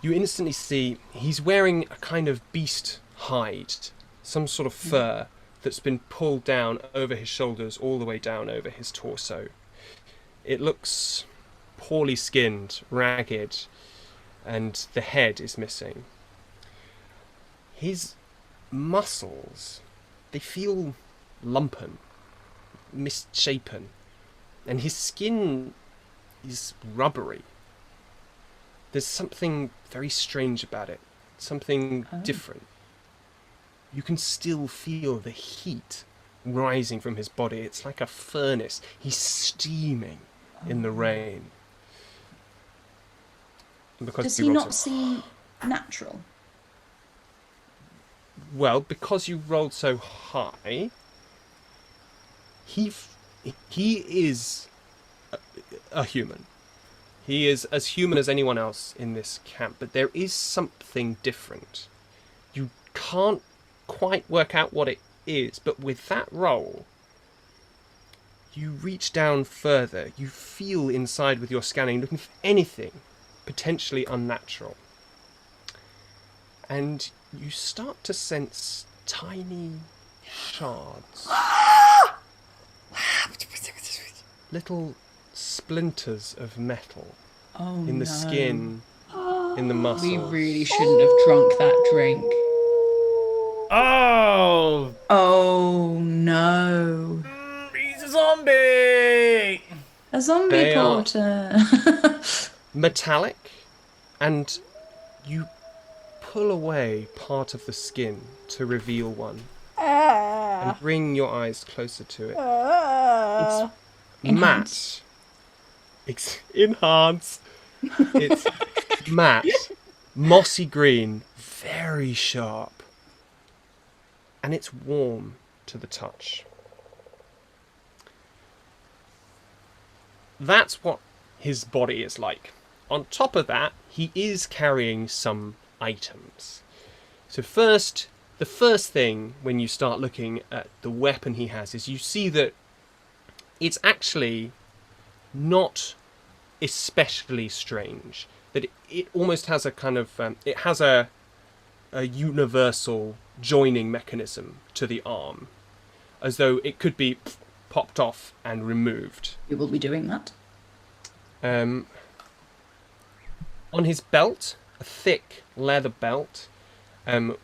You instantly see he's wearing a kind of beast hide, some sort of fur that's been pulled down over his shoulders all the way down over his torso. It looks poorly skinned, ragged, and the head is missing. His muscles, they feel lumpen, misshapen, and his skin is rubbery. There's something very strange about it, something different. You can still feel the heat rising from his body. It's like a furnace. He's steaming in the rain. And because Does you he rolled not so- seem natural? Well, because you rolled so high, he is a human. He is as human as anyone else in this camp, but there is something different. You can't quite work out what it is, but with that roll, you reach down further. You feel inside with your scanning, looking for anything potentially unnatural. And you start to sense tiny shards. Little splinters of metal in the skin, in the muscles. We really shouldn't have drunk that drink. Oh! Oh no. He's a zombie! A zombie They are- porter. Metallic, and you pull away part of the skin to reveal one and bring your eyes closer to it. It's matte. Enhance. It's matte, mossy green, very sharp, and it's warm to the touch. That's what his body is like. On top of that, he is carrying some items. So the first thing when you start looking at the weapon he has is you see that it's actually not especially strange. That it almost has a kind of it has a universal joining mechanism to the arm, as though it could be popped off and removed. We will be doing that. On his belt, a thick leather belt,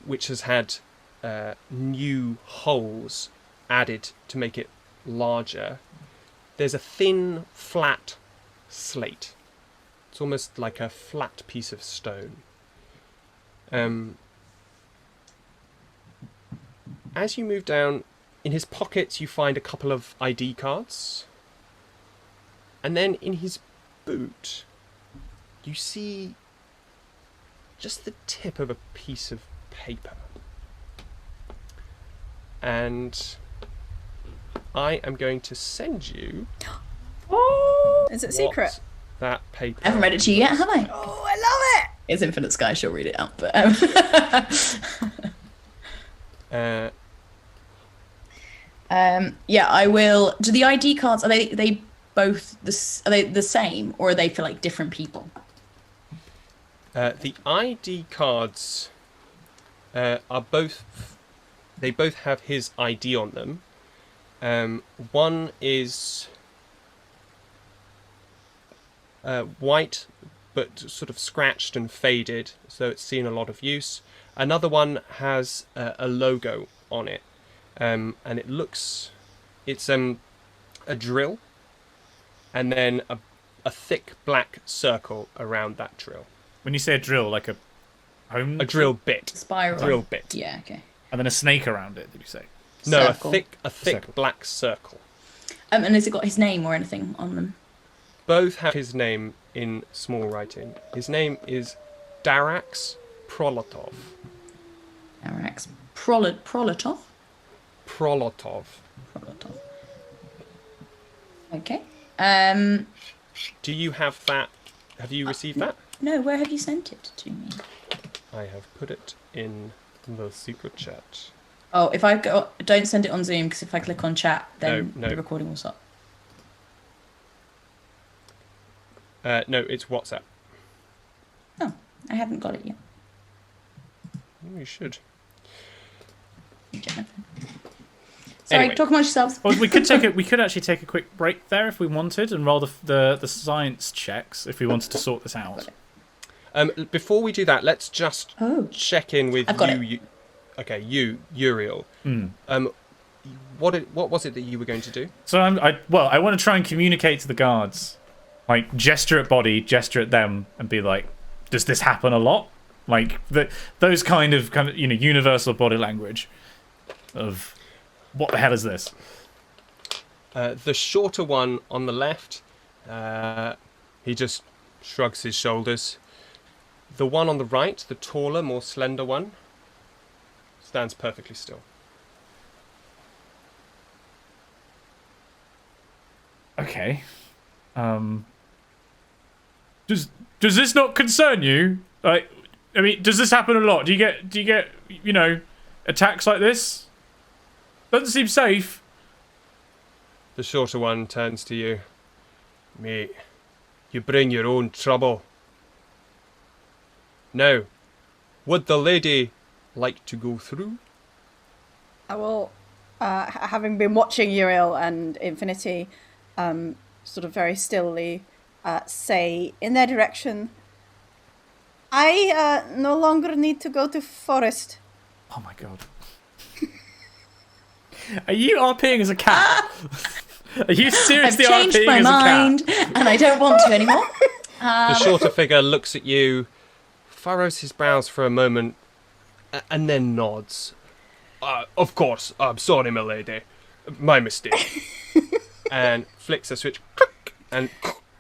which has had new holes added to make it larger. There's a thin, flat slate. It's almost like a flat piece of stone. As you move down, in his pockets you find a couple of ID cards. And then in his boot, you see just the tip of a piece of paper. And I am going to send you Is it secret? what that paper. I haven't read it to you yet, have I? Oh, I love it! It's Infinite Sky. She'll read it out, but yeah, I will. Do the ID cards are they both are they the same, or are they for like different people? The ID cards are both. They both have his ID on them. One is white, but sort of scratched and faded, so it's seen a lot of use. Another one has a logo on it, and it's a drill, and then a thick black circle around that drill. When you say a drill, like a home... A drill bit. Spiral. Drill bit. Yeah. Okay. And then a snake around it, did you say? No, Circle. a thick Circle. black circle. And has it got his name or anything on them? Both have his name in small writing. His name is Darax Prolotov. Arax Prolotov. Prolotov. Okay. Do you have that? Have you received that? No. Where have you sent it to me? I have put it in the secret chat. Oh, if don't send it on Zoom, because if I click on chat, then No. the recording will stop. No, it's WhatsApp. Oh, I haven't got it yet. You should. Jennifer. Sorry, Anyway. talk amongst yourselves. Well, we could actually take a quick break there if we wanted, and roll the science checks if we wanted to sort this out. Before we do that, let's just check in with I've got you. Okay, Uriel. What was it that you were going to do? So I want to try and communicate to the guards, like gesture at body, gesture at them, and be like, "Does this happen a lot?" Like those kind of universal body language of what the hell is this? The shorter one on the left, he just shrugs his shoulders. The one on the right, the taller, more slender one, stands perfectly still. Okay. Does this not concern you? Like, I mean, does this happen a lot? Do you get attacks like this? Doesn't seem safe. The shorter one turns to you. Mate, you bring your own trouble. Now, would the lady like to go through? I will, having been watching Uriel and Infinity, sort of very stillly say in their direction, I no longer need to go to forest. Oh my god. Are you RPing as a cat? Are you seriously I've changed RPing my as mind, a cat? and I don't want to anymore. The shorter figure looks at you, furrows his brows for a moment, and then nods. Of course, I'm sorry, my lady. My mistake. And flicks a switch, click, and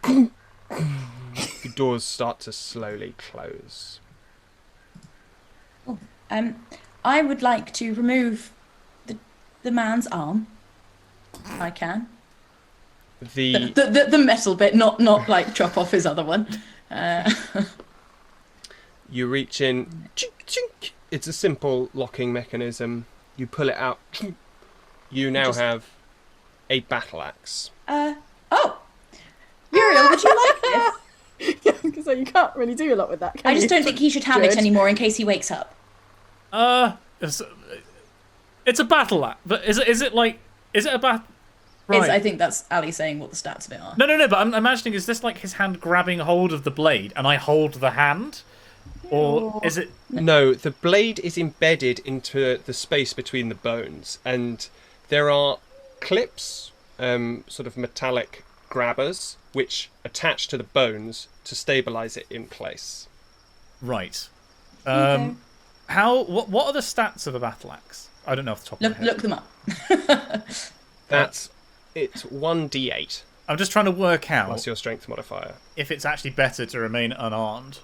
the doors start to slowly close. I would like to remove the man's arm. If I can. The metal bit, not like chop off his other one. You reach in, chink, chink. It's a simple locking mechanism. You pull it out. You now have a battle axe. Oh, Muriel, would you like this? Yeah, because you can't really do a lot with that, can I just you? don't think he should have it Good. anymore in case he wakes up. It's a battle axe, but is it a battle? Right. I think that's Ali saying what the stats of it are. No, but I'm imagining, is this like his hand grabbing hold of the blade and I hold the hand? Or is it... No, the blade is embedded into the space between the bones, and there are clips, sort of metallic grabbers, which attach to the bones to stabilize it in place. Right. Okay. What are the stats of a battle axe? I don't know off the top of my head. Look them up. It's 1d8 I'm just trying to work out plus your strength modifier. if it's actually better to remain unarmed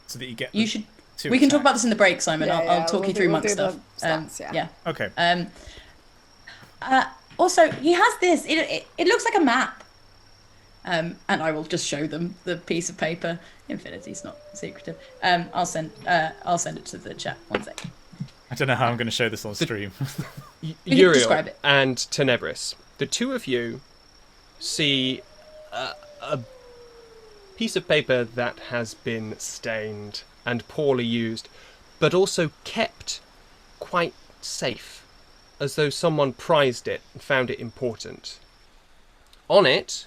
so that you get You should. two We can talk about attacks. this in the break, Simon. Yeah, I'll talk we'll you do- through we'll monk do the stuff. stats, yeah. Okay. Also, he has this. It looks like a map. And I will just show them the piece of paper. Infinity's not secretive. I'll send it to the chat. One sec. I don't know how I'm going to show this on stream. can describe Uriel it. and Tenebris, the two of you see a piece of paper that has been stained and poorly used, but also kept quite safe, as though someone prized it and found it important. On it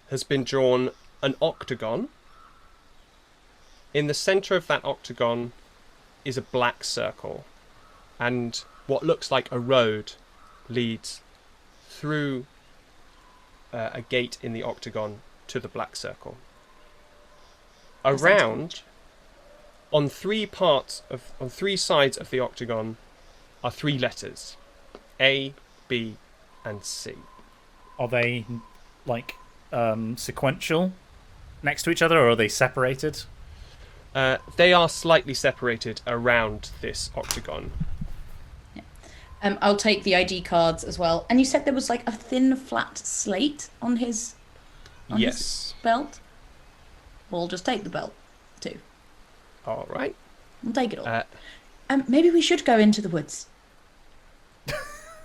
has been drawn an octagon. In the centre of that octagon is a black circle, and what looks like a road leads through a gate in the octagon to the black circle. Around, on three sides of the octagon, are three letters: A, B, and C. Are they like sequential next to each other, or are they separated? They are slightly separated around this octagon. I'll take the ID cards as well. And you said there was like a thin, flat slate on his Yes. belt. We'll just take the belt too. All right. We'll take it all. Maybe we should go into the woods.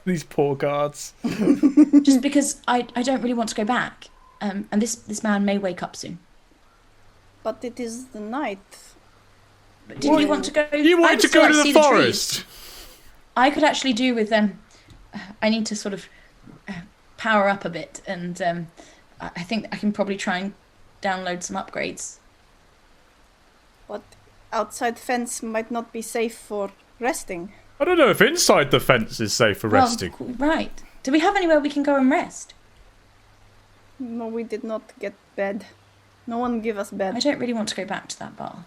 These poor guards. Just because I don't really want to go back. And this man may wake up soon. But it is the night. But did you want to go? You I wanted would to still go like to the see trees. forest. I could actually do with I need to sort of power up a bit, and I think I can probably try and download some upgrades. But outside fence might not be safe for resting. I don't know if inside the fence is safe for resting. Well, right. Do we have anywhere we can go and rest? No, we did not get bed. No one give us I bed. don't really want to go back to that bar.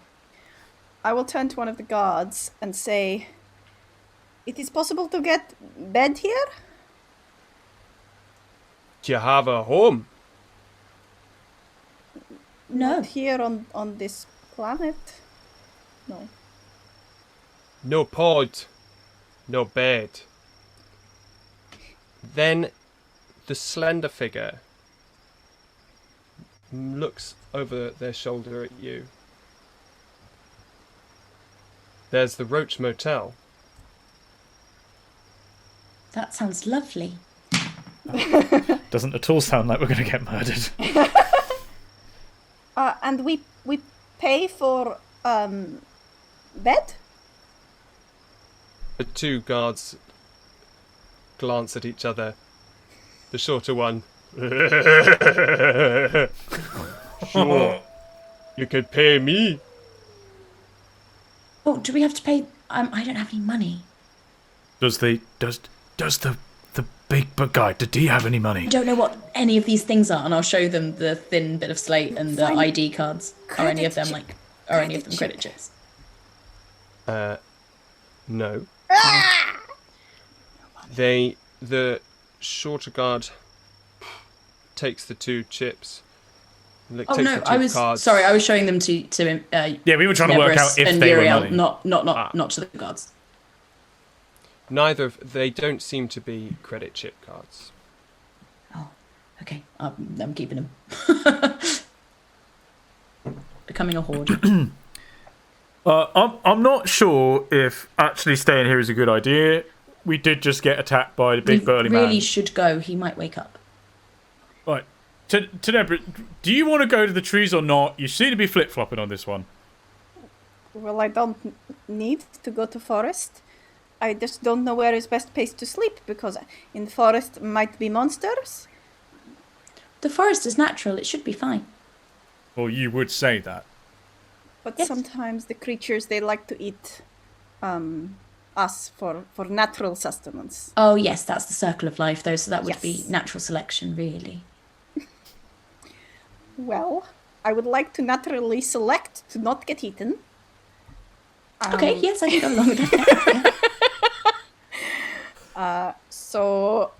I will turn to one of the guards and say, "It is possible to get bed here?" Do you have a home? No. Not here on this planet. No. No pod, no bed. Then the slender figure looks over their shoulder at you. There's the Roach Motel. That sounds lovely. Doesn't at all sound like we're going to get murdered. And we pay for bed? The two guards glance at each other. The shorter one. Sure. You could pay me. Oh, do we have to pay? I don't have any money. Does the big guy, did he have any money? I don't know what any of these things are, and I'll show them the thin bit of slate and the ID cards. Are any of them credit chips? No. The shorter guard takes the two chips. Oh no, I was sorry. I was showing them to Yeah, we were trying to work out if and they were Uriel, money. not to the guards. They don't seem to be credit chip cards. Oh, okay. I'm keeping them. Becoming a hoarder. I'm not sure if actually staying here is a good idea. We did just get attacked by the big burly man. We really should go. He might wake up. Right. Tenebris, do you want to go to the trees or not? You seem to be flip-flopping on this one. Well, I don't need to go to forest. I just don't know where is best place to sleep, because in the forest might be monsters. The forest is natural. It should be fine. Well, you would say that. But Yes. sometimes the creatures, they like to eat us for natural sustenance. Oh yes, that's the circle of life, though. So that would be Yes. natural selection, really. Well, I would like to naturally select to not get eaten. Okay, yes, I can go along with that. So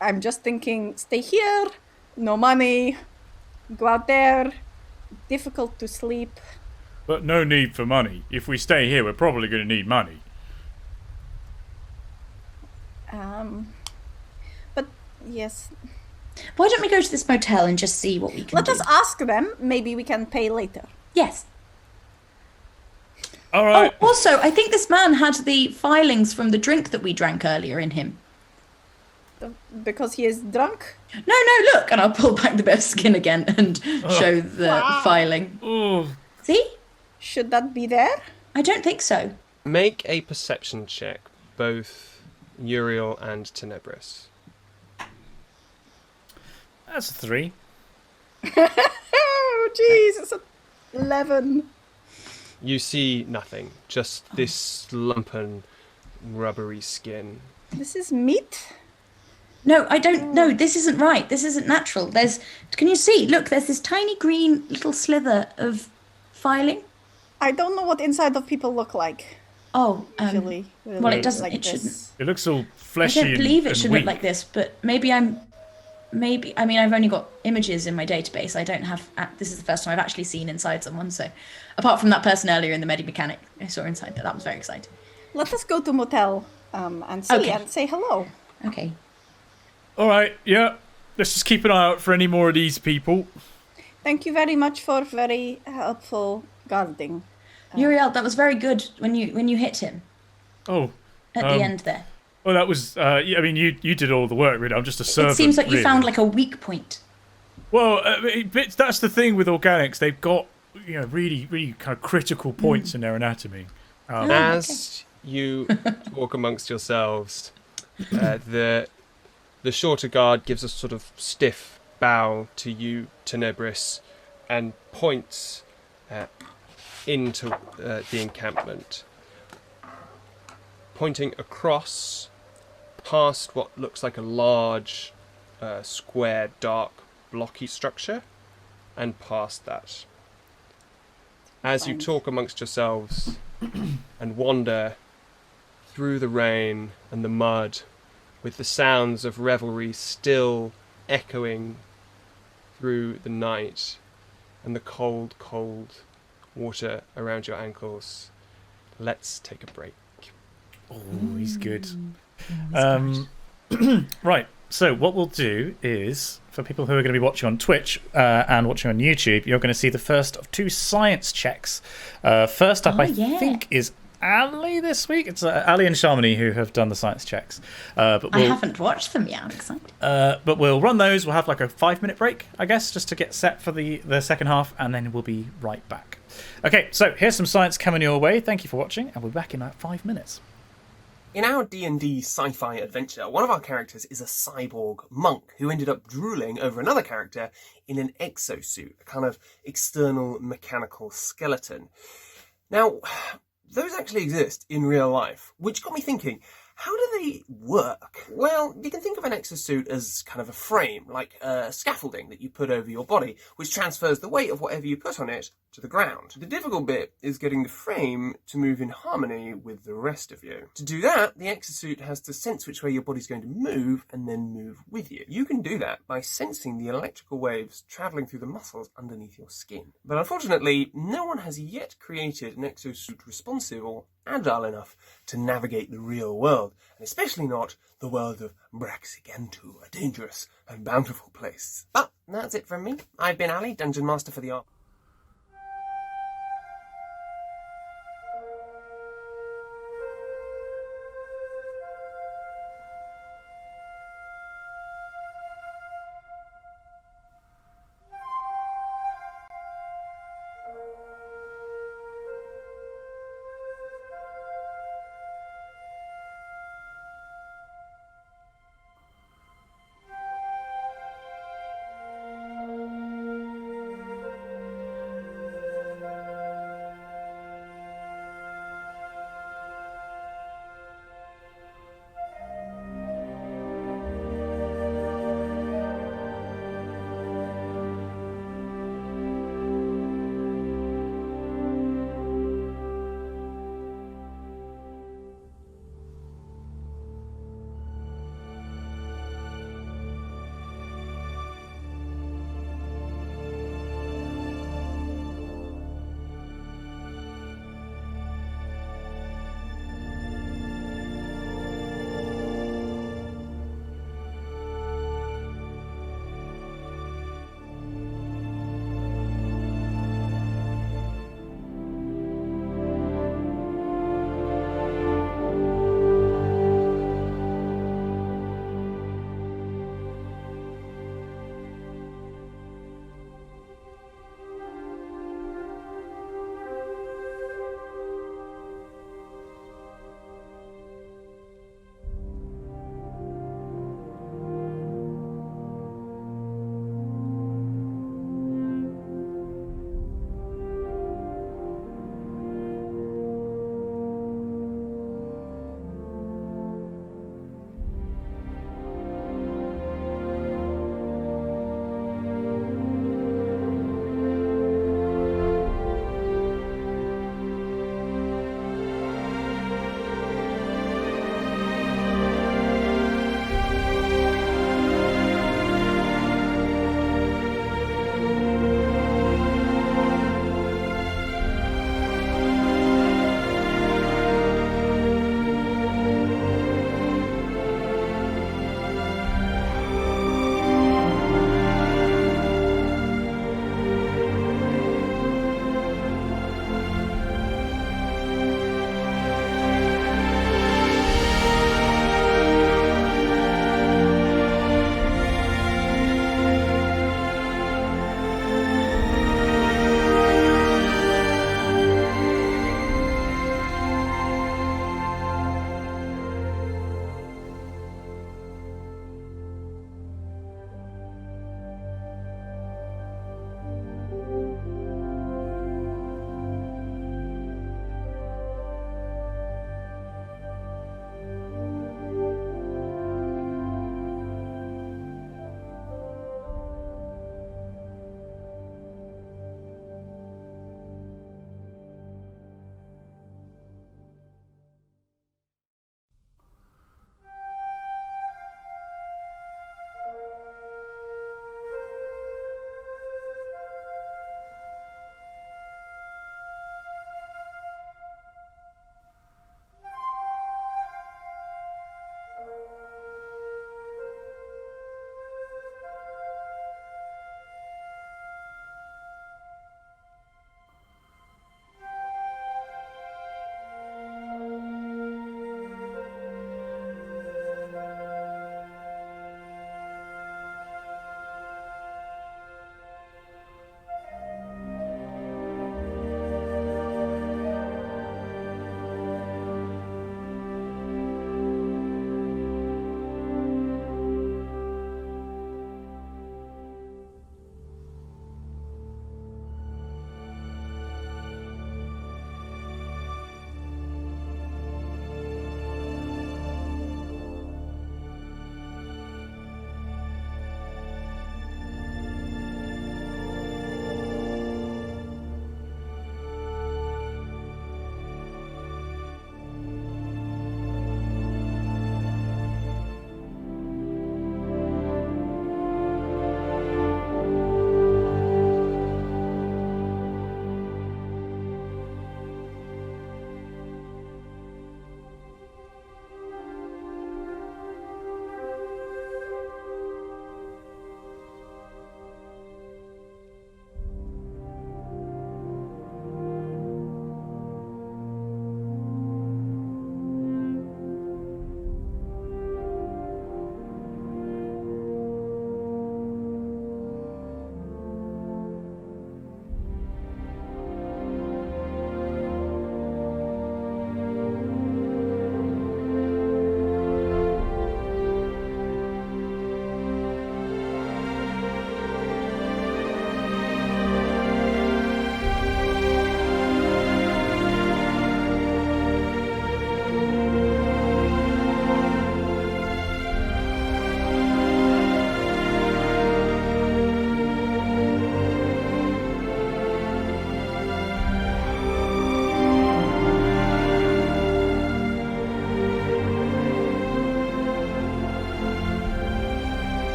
I'm just thinking, stay here, no money, go out there, difficult to sleep. But no need for money. If we stay here, we're probably going to need money. But Yes. Why don't we go to this motel and just see what we can Let do? us ask them. Maybe we can pay later. Yes. All right. Oh, also, I think this man had the filings from the drink that we drank earlier in him. Because he is drunk? No, look. And I'll pull back the bear skin again and show the filing. Oh. See? Should that be there? I don't think so. Make a perception check, both Uriel and Tenebris. That's a 3. Oh, jeez, it's 11. You see nothing, just this lumpen, rubbery skin. This is meat? No, I don't. No, this isn't right. This isn't natural. Can you see? Look, there's this tiny green little slither of filing. I don't know what inside of people look like. Oh, Usually, well, it doesn't. like It shouldn't. this. It looks all I fleshy don't believe it and should weak. look like this, but maybe I mean, I've only got images in my database. I don't have. This is the first time I've actually seen inside someone. So, apart from that person earlier in the Medi Mechanic, I saw inside that. That was very exciting. Let us go to Motel and see Okay. and say hello. Okay. All right, yeah. Let's just keep an eye out for any more of these people. Thank you very much for very helpful guarding. Uriel, that was very good when you hit him Oh. at the end there. Well, that was. Yeah, I mean, you did all the work, really. I'm just a servant. It seems like you really. found like a weak point. Well, that's the thing with organics. They've got really, really kind of critical points in their anatomy. As you talk amongst yourselves, the shorter guard gives a sort of stiff bow to you, Tenebris, and points into the encampment, pointing across past what looks like a large, square, dark, blocky structure, and past that. As you talk amongst yourselves and wander through the rain and the mud, with the sounds of revelry still echoing through the night and the cold, cold water around your ankles, let's take a break. Oh, he's good. Right. So what we'll do is, for people who are going to be watching on Twitch and watching on YouTube, you're going to see the first of 2 science checks. First up, I think, is Ali this week. It's Ali and Shamini who have done the science checks. But I haven't watched them yet. I'm excited. but we'll run those. We'll have like a 5-minute break, I guess, just to get set for the second half, and then we'll be right back. Okay, so here's some science coming your way. Thank you for watching, and we'll be back in about 5 minutes. In our D&D sci-fi adventure, one of our characters is a cyborg monk who ended up drooling over another character in an exosuit, a kind of external mechanical skeleton. Now, those actually exist in real life, which got me thinking, how do they work? Well, you can think of an exosuit as kind of a frame, like scaffolding that you put over your body, which transfers the weight of whatever you put on it to the ground. The difficult bit is getting the frame to move in harmony with the rest of you. To do that, the exosuit has to sense which way your body's going to move and then move with you. You can do that by sensing the electrical waves travelling through the muscles underneath your skin. But unfortunately, no one has yet created an exosuit responsive or agile enough to navigate the real world, and especially not the world of Braxigantu, a dangerous and bountiful place. But that's it from me. I've been Ali, Dungeon Master for the art.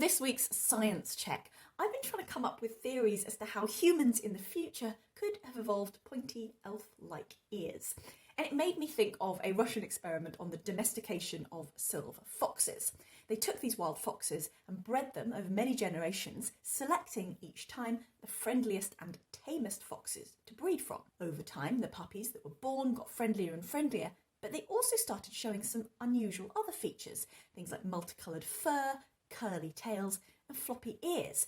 this week's science check, I've been trying to come up with theories as to how humans in the future could have evolved pointy elf-like ears. And it made me think of a Russian experiment on the domestication of silver foxes. They took these wild foxes and bred them over many generations, selecting each time the friendliest and tamest foxes to breed from. Over time, the puppies that were born got friendlier and friendlier, but they also started showing some unusual other features, things like multicoloured fur, curly tails, and floppy ears.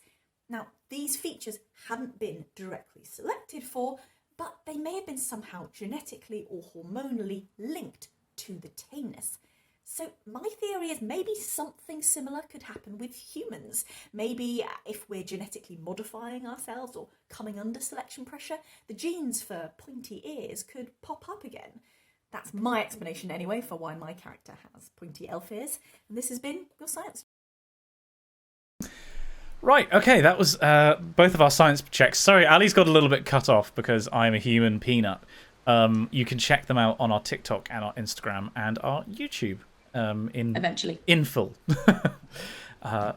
Now, these features hadn't been directly selected for, but they may have been somehow genetically or hormonally linked to the tameness. So my theory is maybe something similar could happen with humans. Maybe if we're genetically modifying ourselves or coming under selection pressure, the genes for pointy ears could pop up again. That's my explanation anyway for why my character has pointy elf ears. And this has been your science. Right, okay, that was both of our science checks. Sorry, Ali's got a little bit cut off because I'm a human peanut. You can check them out on our TikTok and our Instagram and our YouTube. Eventually. In full.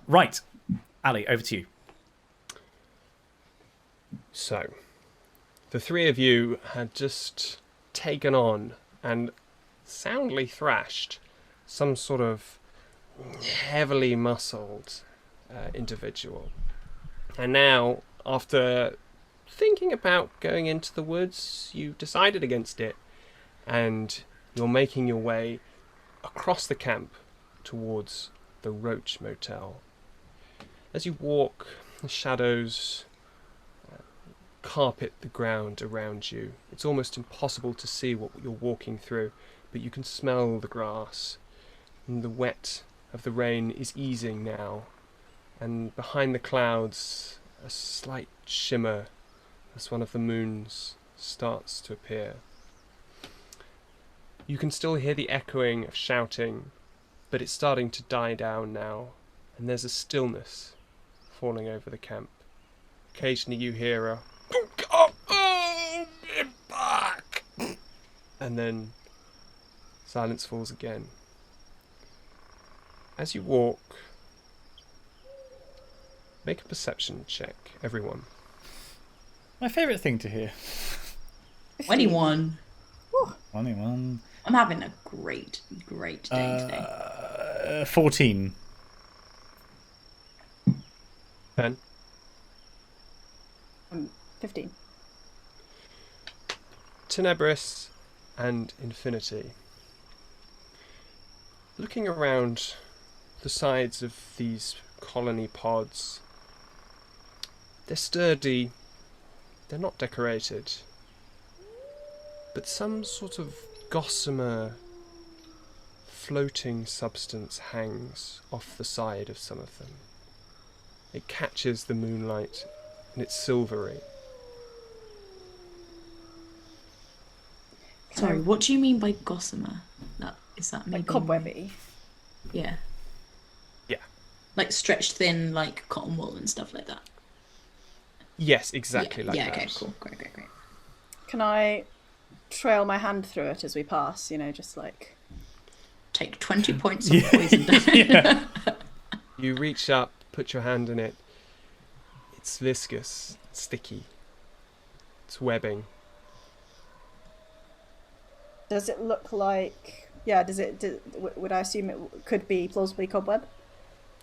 Right, Ali, over to you. So, the three of you had just taken on and soundly thrashed some sort of heavily muscled individual. And now, after thinking about going into the woods, you've decided against it, and you're making your way across the camp towards the Roach Motel. As you walk, the shadows carpet the ground around you. It's almost impossible to see what you're walking through, but you can smell the grass, and the wet of the rain is easing now, and behind the clouds a slight shimmer as one of the moons starts to appear. You can still hear the echoing of shouting, but it's starting to die down now, and there's a stillness falling over the camp. Occasionally you hear a back, and then silence falls again. As you walk, make a perception check, everyone. My favourite thing to hear. 21. 21. I'm having a great day today. 14. 10. 15. Tenebris and Infinity. Looking around the sides of these colony pods, they're sturdy, they're not decorated, but some sort of gossamer floating substance hangs off the side of some of them. It catches the moonlight and it's silvery. Sorry, what do you mean by gossamer? Is that maybe Like cobwebby. Yeah. Yeah. Like stretched thin, like cotton wool and stuff like that. Yes, exactly yeah, like yeah, that. okay, cool. Great. Can I trail my hand through it as we pass? You know, just like... Take 20 points of poison damage. Yeah. You reach up, put your hand in it. It's viscous, sticky. It's webbing. Does it look like... Yeah, would I assume it could be plausibly cobweb?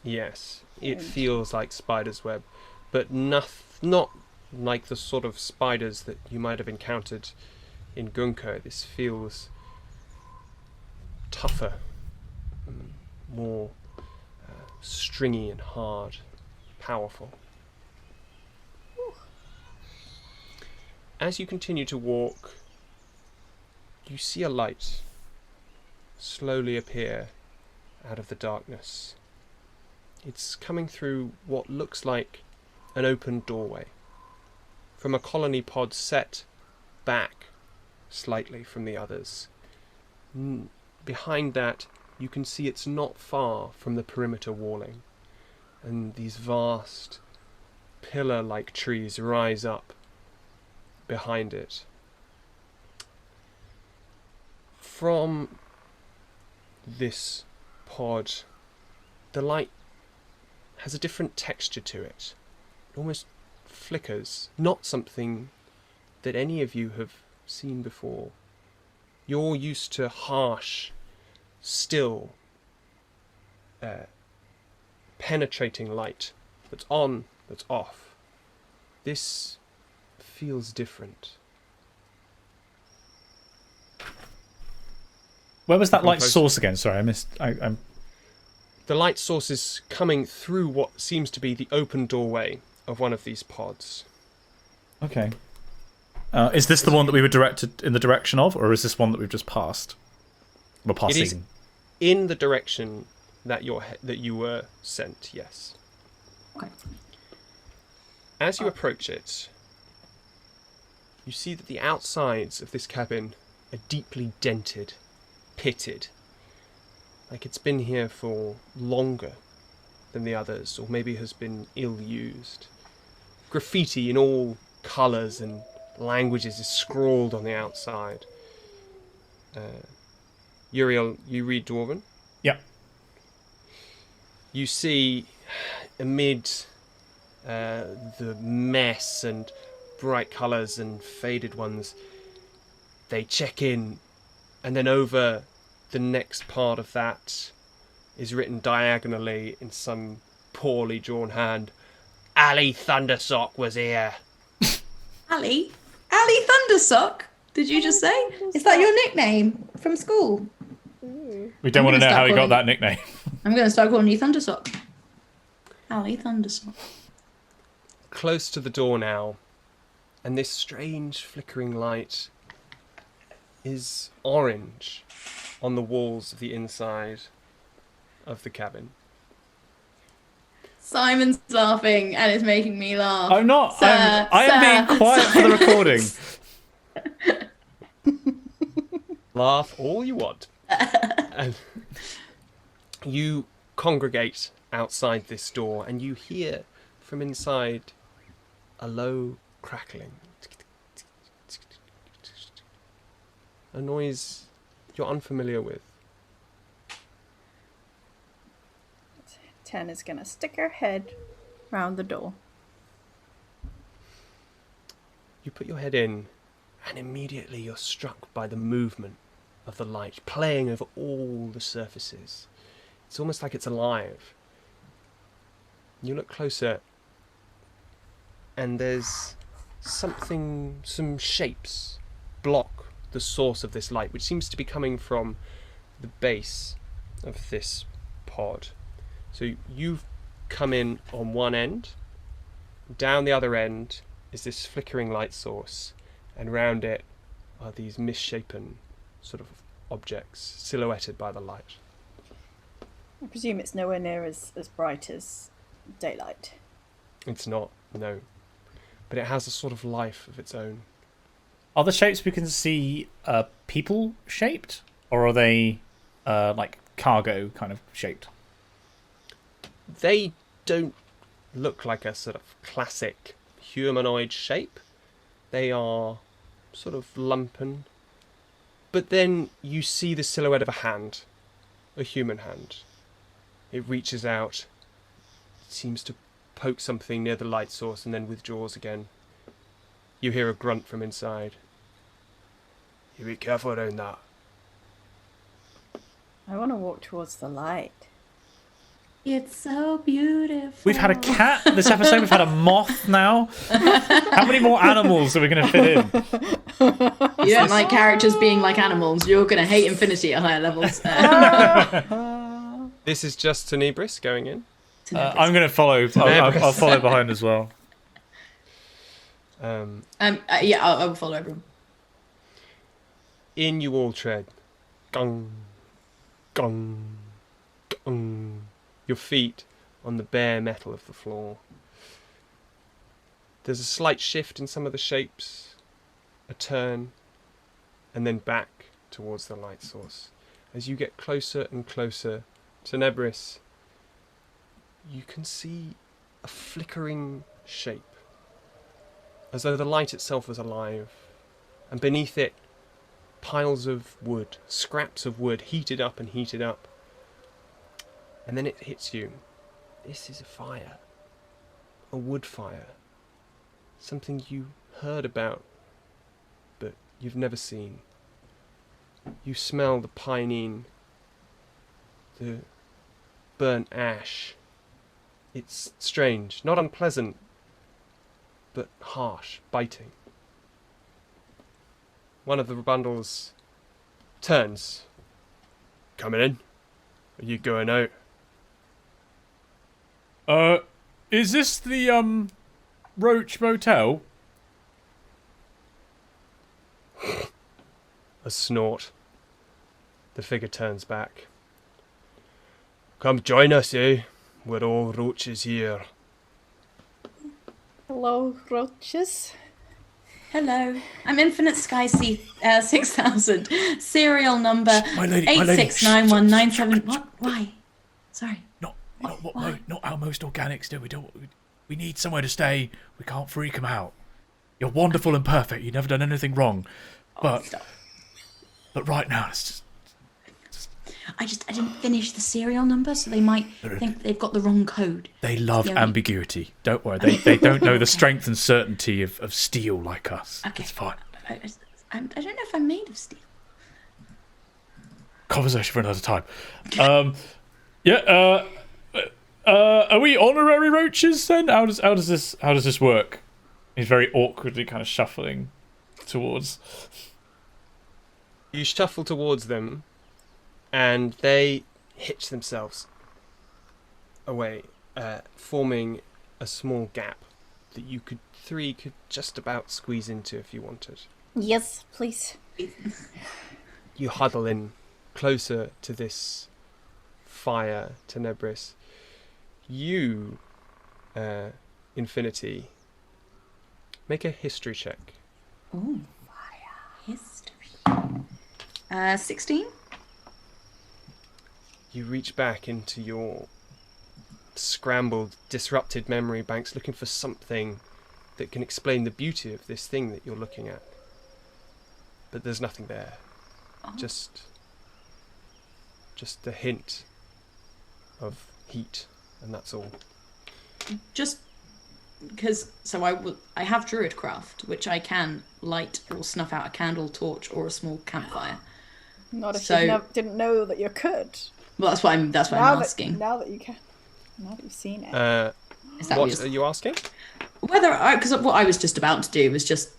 Yes, it feels like spider's web, but not like the sort of spiders that you might have encountered in Gunko. This feels tougher, more stringy and hard, powerful. As you continue to walk, you see a light slowly appear out of the darkness. It's coming through what looks like an open doorway from a colony pod set back slightly from the others. Behind that, you can see it's not far from the perimeter walling, and these vast pillar-like trees rise up behind it. From this pod, the light has a different texture to it. It almost flickers. Not something that any of you have seen before. You're used to harsh, still, penetrating light that's on, that's off. This feels different. Where was that light source again? Sorry, I missed. I'm. The light source is coming through what seems to be the open doorway of one of these pods. Okay. Is this the one that we were directed in the direction of, or is this one that we've just passed? We're passing. It is in the direction that you were sent, yes. Okay. As you approach it, you see that the outsides of this cabin are deeply dented, pitted. Like it's been here for longer than the others, or maybe has been ill-used. Graffiti in all colours and languages is scrawled on the outside. Uriel, you read Dwarven? Yeah. You see, amid the mess and bright colours and faded ones, they check in, and then over the next part of that is written diagonally in some poorly drawn hand, Ali Thundersock was here. Ali? Ali Thundersock? Did you just say? Is that your nickname from school? We don't want to know how he got that nickname. I'm going to start calling you Thundersock. Ali Thundersock. Close to the door now, and this strange flickering light is orange on the walls of the inside of the cabin. Simon's laughing and it's making me laugh. I'm not. I am being quiet for the recording. Laugh all you want. And you congregate outside this door, and you hear from inside a low crackling. A noise you're unfamiliar with. 10 is going to stick her head round the door. You put your head in, and immediately you're struck by the movement of the light playing over all the surfaces. It's almost like it's alive. You look closer, and there's some shapes block the source of this light, which seems to be coming from the base of this pod. So you've come in on one end, down the other end is this flickering light source, and round it are these misshapen sort of objects silhouetted by the light. I presume it's nowhere near as bright as daylight. It's not, no. But it has a sort of life of its own. Are the shapes we can see people shaped, or are they like cargo kind of shaped? They don't look like a sort of classic humanoid shape. They are sort of lumpen. But then you see the silhouette of a hand, a human hand. It reaches out, seems to poke something near the light source, and then withdraws again. You hear a grunt from inside. You be careful around that. I want to walk towards the light. It's so beautiful. We've had a cat this episode. We've had a moth now. How many more animals are we going to fit in? You don't like characters being like animals. You're going to hate Infinity at higher levels. This is just Tenebris going in. I'm going to follow. I'll follow behind as well. Yeah, I will follow everyone. In you all tread. Gong, gong, gong. Your feet on the bare metal of the floor. There's a slight shift in some of the shapes, a turn, and then back towards the light source. As you get closer and closer to Nebris, you can see a flickering shape, as though the light itself was alive, and beneath it, piles of wood, scraps of wood, heated up and heated up. And then it hits you. This is a fire. A wood fire. Something you heard about, but you've never seen. You smell the pinene, the burnt ash. It's strange, not unpleasant, but harsh, biting. One of the bundles turns. Coming in? Are you going out? Is this the, Roach Motel? A snort. The figure turns back. Come join us, eh? We're all roaches here. Hello, roaches. Hello, I'm Infinite Sky C 6000. Serial number My lady, 869197. What? Why? Sorry. Not Why? not how most organics do. We need somewhere to stay. We can't freak them out. You're wonderful and perfect. You've never done anything wrong. But Stop. right now, it's just I didn't finish the serial number, so they might think they've got the wrong code. they love Yeah, ambiguity. Don't worry. They don't know the strength and certainty of steel like us. Okay. It's fine. I don't know if I'm made of steel. Conversation for another time. Are we honorary roaches then? How does this work? He's very awkwardly kind of shuffling towards. You shuffle towards them, and they hitch themselves away, forming a small gap that three could just about squeeze into if you wanted. Yes, please. You huddle in closer to this fire, Tenebris. You, Infinity, make a history check. Ooh. History. 16? You reach back into your scrambled, disrupted memory banks looking for something that can explain the beauty of this thing that you're looking at. But there's nothing there. Oh. Just the hint of heat, and that's all. Just because, I have Druidcraft, which I can light or snuff out a candle, torch, or a small campfire. Not if So- you didn't know that you could. Well, that's what I'm asking. Now that you can. Now that you've seen it. Is that What what are you asking? because what I was just about to do was just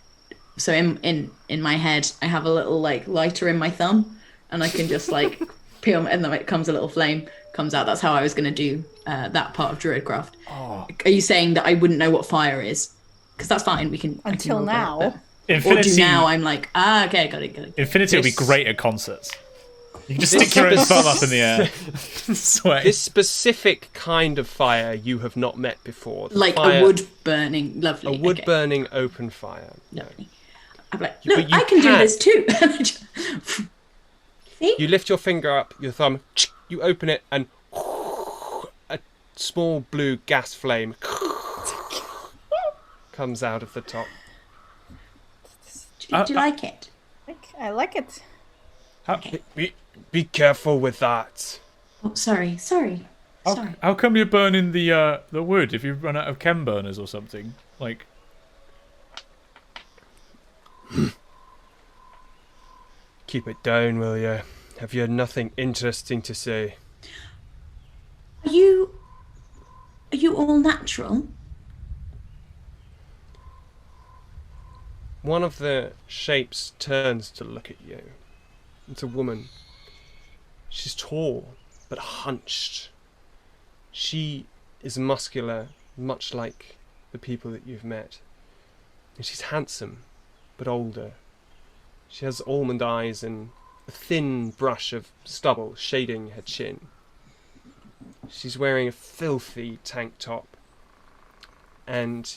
so in my head I have a little like lighter in my thumb, and I can just like peel, and then it comes a little flame comes out. That's how I was going to do that part of Druidcraft. Oh. Are you saying that I wouldn't know what fire is? Because that's fine. I can Until roll now. that, Infinity, or do now I'm like, okay, got it. Infinity will be This- great at concerts. You can just stick your own thumb up in the air. Sway. This specific kind of fire you have not met before. The Like fire- a wood burning, lovely. A wood okay. burning open fire. Lovely. I'm like, But look, you I can do can. this too. See? You lift your finger up, your thumb, you open it, and a small blue gas flame comes out of the top. Do you like it? I like it. Be careful with that. Oh, sorry. How come you're burning the wood if you run out of chem burners or something? Like, Keep it down, will you? Have you nothing interesting to say? Are you all natural? One of the shapes turns to look at you. It's a woman. She's tall, but hunched. She is muscular, much like the people that you've met. And she's handsome, but older. She has almond eyes and a thin brush of stubble shading her chin. She's wearing a filthy tank top. And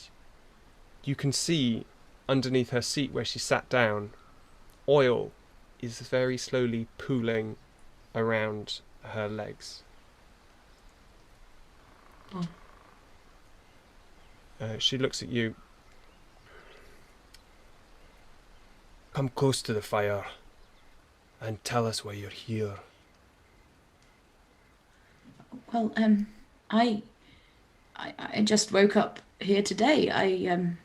you can see underneath her seat where she sat down, oil is very slowly pooling around her legs. She looks at you. Come close to the fire and tell us why you're here. Well, I I just woke up here today. I'm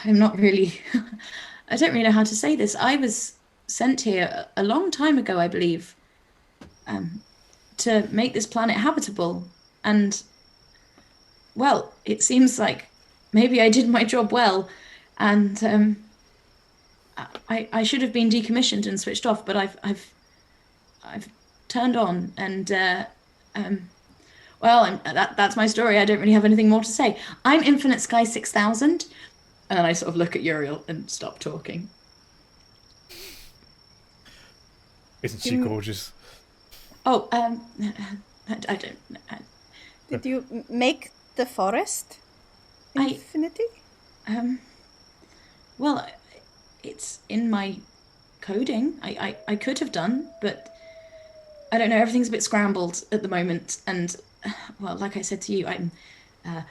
not really. I don't really know how to say this. I was sent here a long time ago, I believe, to make this planet habitable. And, well, it seems like maybe I did my job well. And I should have been decommissioned and switched off, but I've turned on. And, well, that's my story. I don't really have anything more to say. I'm Infinite Sky 6000. And then I sort of look at Uriel and stop talking. Isn't she gorgeous? Oh, I don't. Did you make the forest? Infinity? Well, it's in my coding. I could have done, but I don't know. Everything's a bit scrambled at the moment, and well, like I said to you, I'm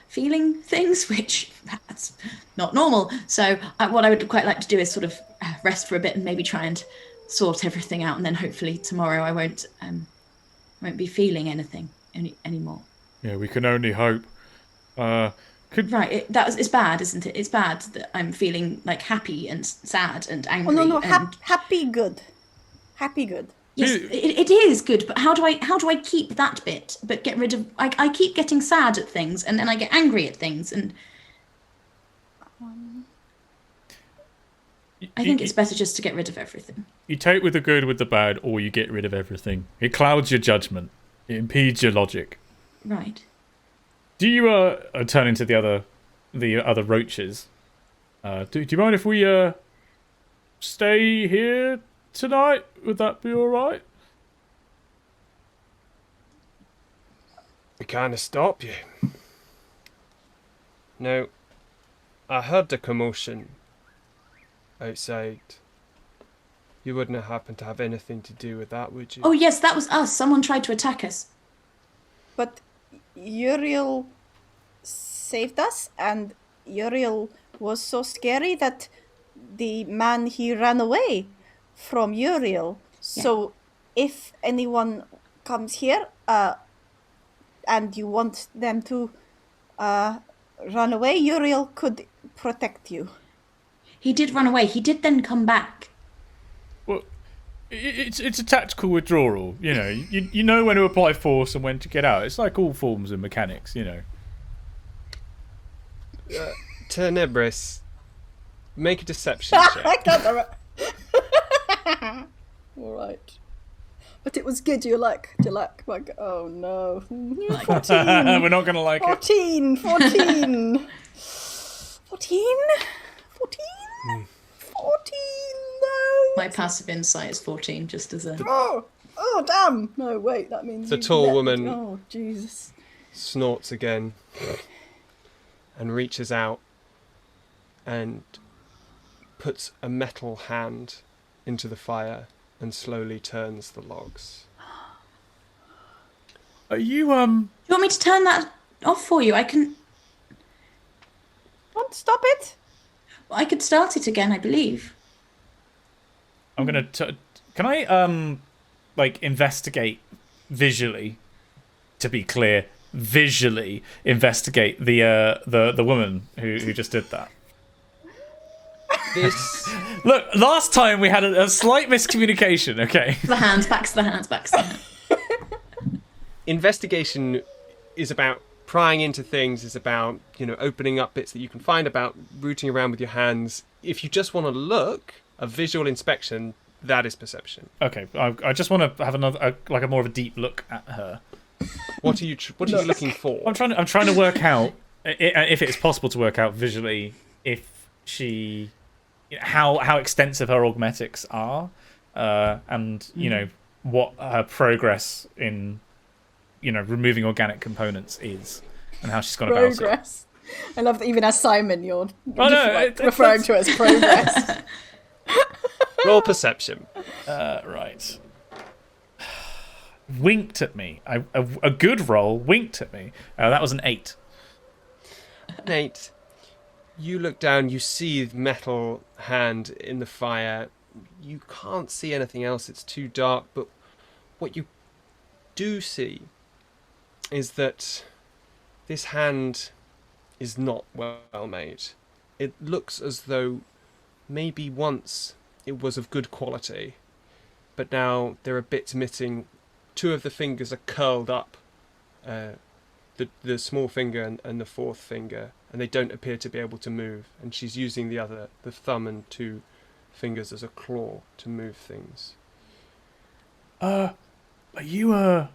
feeling things, which that's not normal. So what I would quite like to do is sort of rest for a bit and maybe try and sort everything out, and then hopefully tomorrow I won't be feeling anything anymore. Yeah, we can only hope. Right, it's bad, isn't it? It's bad that I'm feeling like happy and sad and angry. Oh no, and... happy good. Yes, it is good, but how do I keep that bit, but get rid of? I keep getting sad at things, and then I get angry at things, and I think it's better just to get rid of everything. You take with the good with the bad, or you get rid of everything. It clouds your judgment. It impedes your logic. Right. Do you turn to the other roaches? Do you mind if we stay here tonight? Would that be all right? We can't stop you. No, I heard the commotion outside. You wouldn't have happened to have anything to do with that, would you? Oh yes, that was us. Someone tried to attack us. But Uriel saved us, and Uriel was so scary that the man, he ran away from Uriel. Yeah. So if anyone comes here and you want them to run away, Uriel could protect you. He did run away. He did then come back. Well, it's a tactical withdrawal. You know, you know when to apply force and when to get out. It's like all forms of mechanics, you know. Tenebris, make a deception check. All right. But it was good. You like, oh no. 14. We're not going to like 14. 14. 14? 14? 14, no. My passive insight is 14, just as a... Oh, damn. No, wait, that means... The tall woman Oh, Jesus. snorts again and reaches out and puts a metal hand into the fire and slowly turns the logs. Are you, Do you want me to turn that off for you? I can... Don't stop it. Well, I could start it again, I believe. I'm going to... Can I, investigate visually, to be clear, visually investigate the woman who just did that? This... Look, last time we had a slight miscommunication, okay? The hands, back to the hands, back to the hands. Investigation is about prying into things, is about, opening up bits that you can find, about rooting around with your hands. If you just want to look, a visual inspection, that is perception. Okay, I just want to have a more of a deep look at her. What are you looking for? I'm trying to work out if it's possible to work out visually if she, how extensive her augmetics are, and what her progress in removing organic components is, and how she's gone about it. Progress. I love that even as Simon, you're referring to it as progress. Roll perception. Right. Winked at me. A good roll winked at me. That was an 8. Nate, you look down, you see the metal hand in the fire. You can't see anything else, it's too dark, but what you do see is that this hand is not well made. It looks as though maybe once it was of good quality, but now there are bits missing. 2 of the fingers are curled up, the small finger and the 4th finger, and they don't appear to be able to move. And she's using the thumb and 2 fingers as a claw to move things. Are you a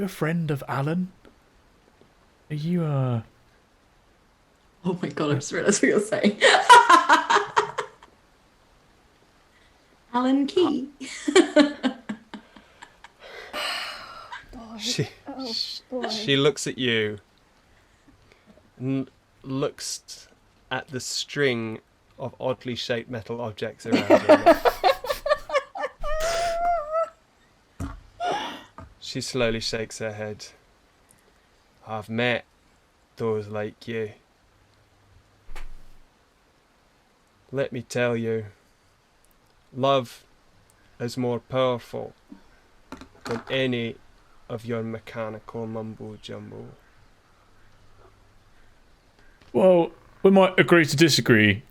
friend of Alan? Are you Oh my god, I just realised what you're saying. Alan Key. She looks at you and looks at the string of oddly shaped metal objects around her. She slowly shakes her head. I've met those like you. Let me tell you, love is more powerful than any of your mechanical mumbo jumbo. Well, we might agree to disagree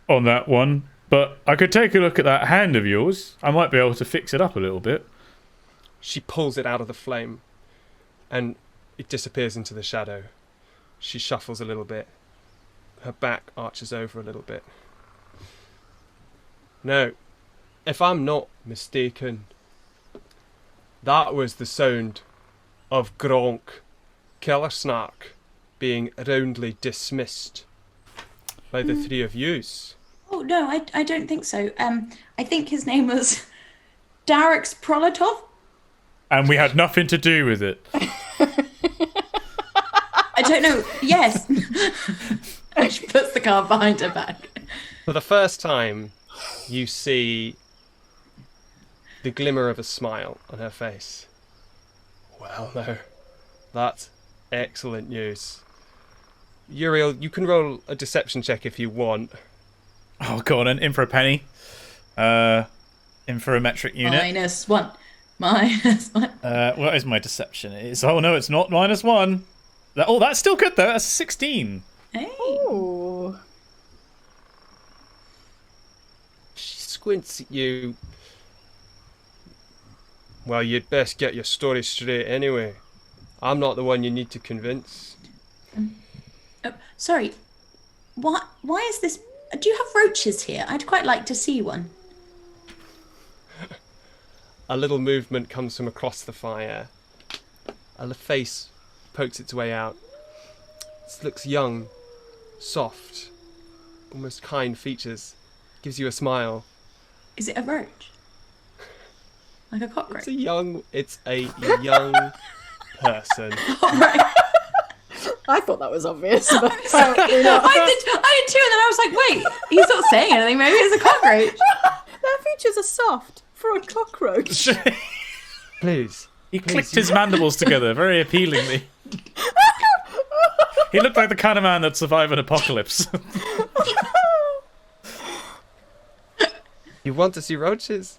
on that one, but I could take a look at that hand of yours. I might be able to fix it up a little bit. She pulls it out of the flame and it disappears into the shadow. She shuffles a little bit. Her back arches over a little bit. Now, if I'm not mistaken, that was the sound of Gronk Kellersnark being roundly dismissed by the 3 of yous. Oh no, I don't think so. I think his name was Darix Proletov. And we had nothing to do with it. I don't know. Yes. And she puts the card behind her back. For the first time, you see the glimmer of a smile on her face. Well, no, that's excellent news. Uriel, you can roll a deception check if you want. Oh, go on, in for a penny. In for a metric unit. -1. -1. What is my deception? Oh no, it's not -1. That's still good though. That's 16. Hey. Ooh. She squints at you. Well, you'd best get your story straight anyway. I'm not the one you need to convince. Sorry. Why is this? Do you have roaches here? I'd quite like to see one. A little movement comes from across the fire. A face pokes its way out. It looks young, soft, almost kind features. Gives you a smile. Is it a roach? Like a cockroach? It's a young person. All right. I thought that was obvious, but Sorry. apparently not. I did too, and then I was like, wait, he's not saying anything. Maybe it's a cockroach. Their features are soft for a cockroach. Please. He clicked his mandibles together very appealingly. He looked like the kind of man that'd survive an apocalypse. You want to see roaches?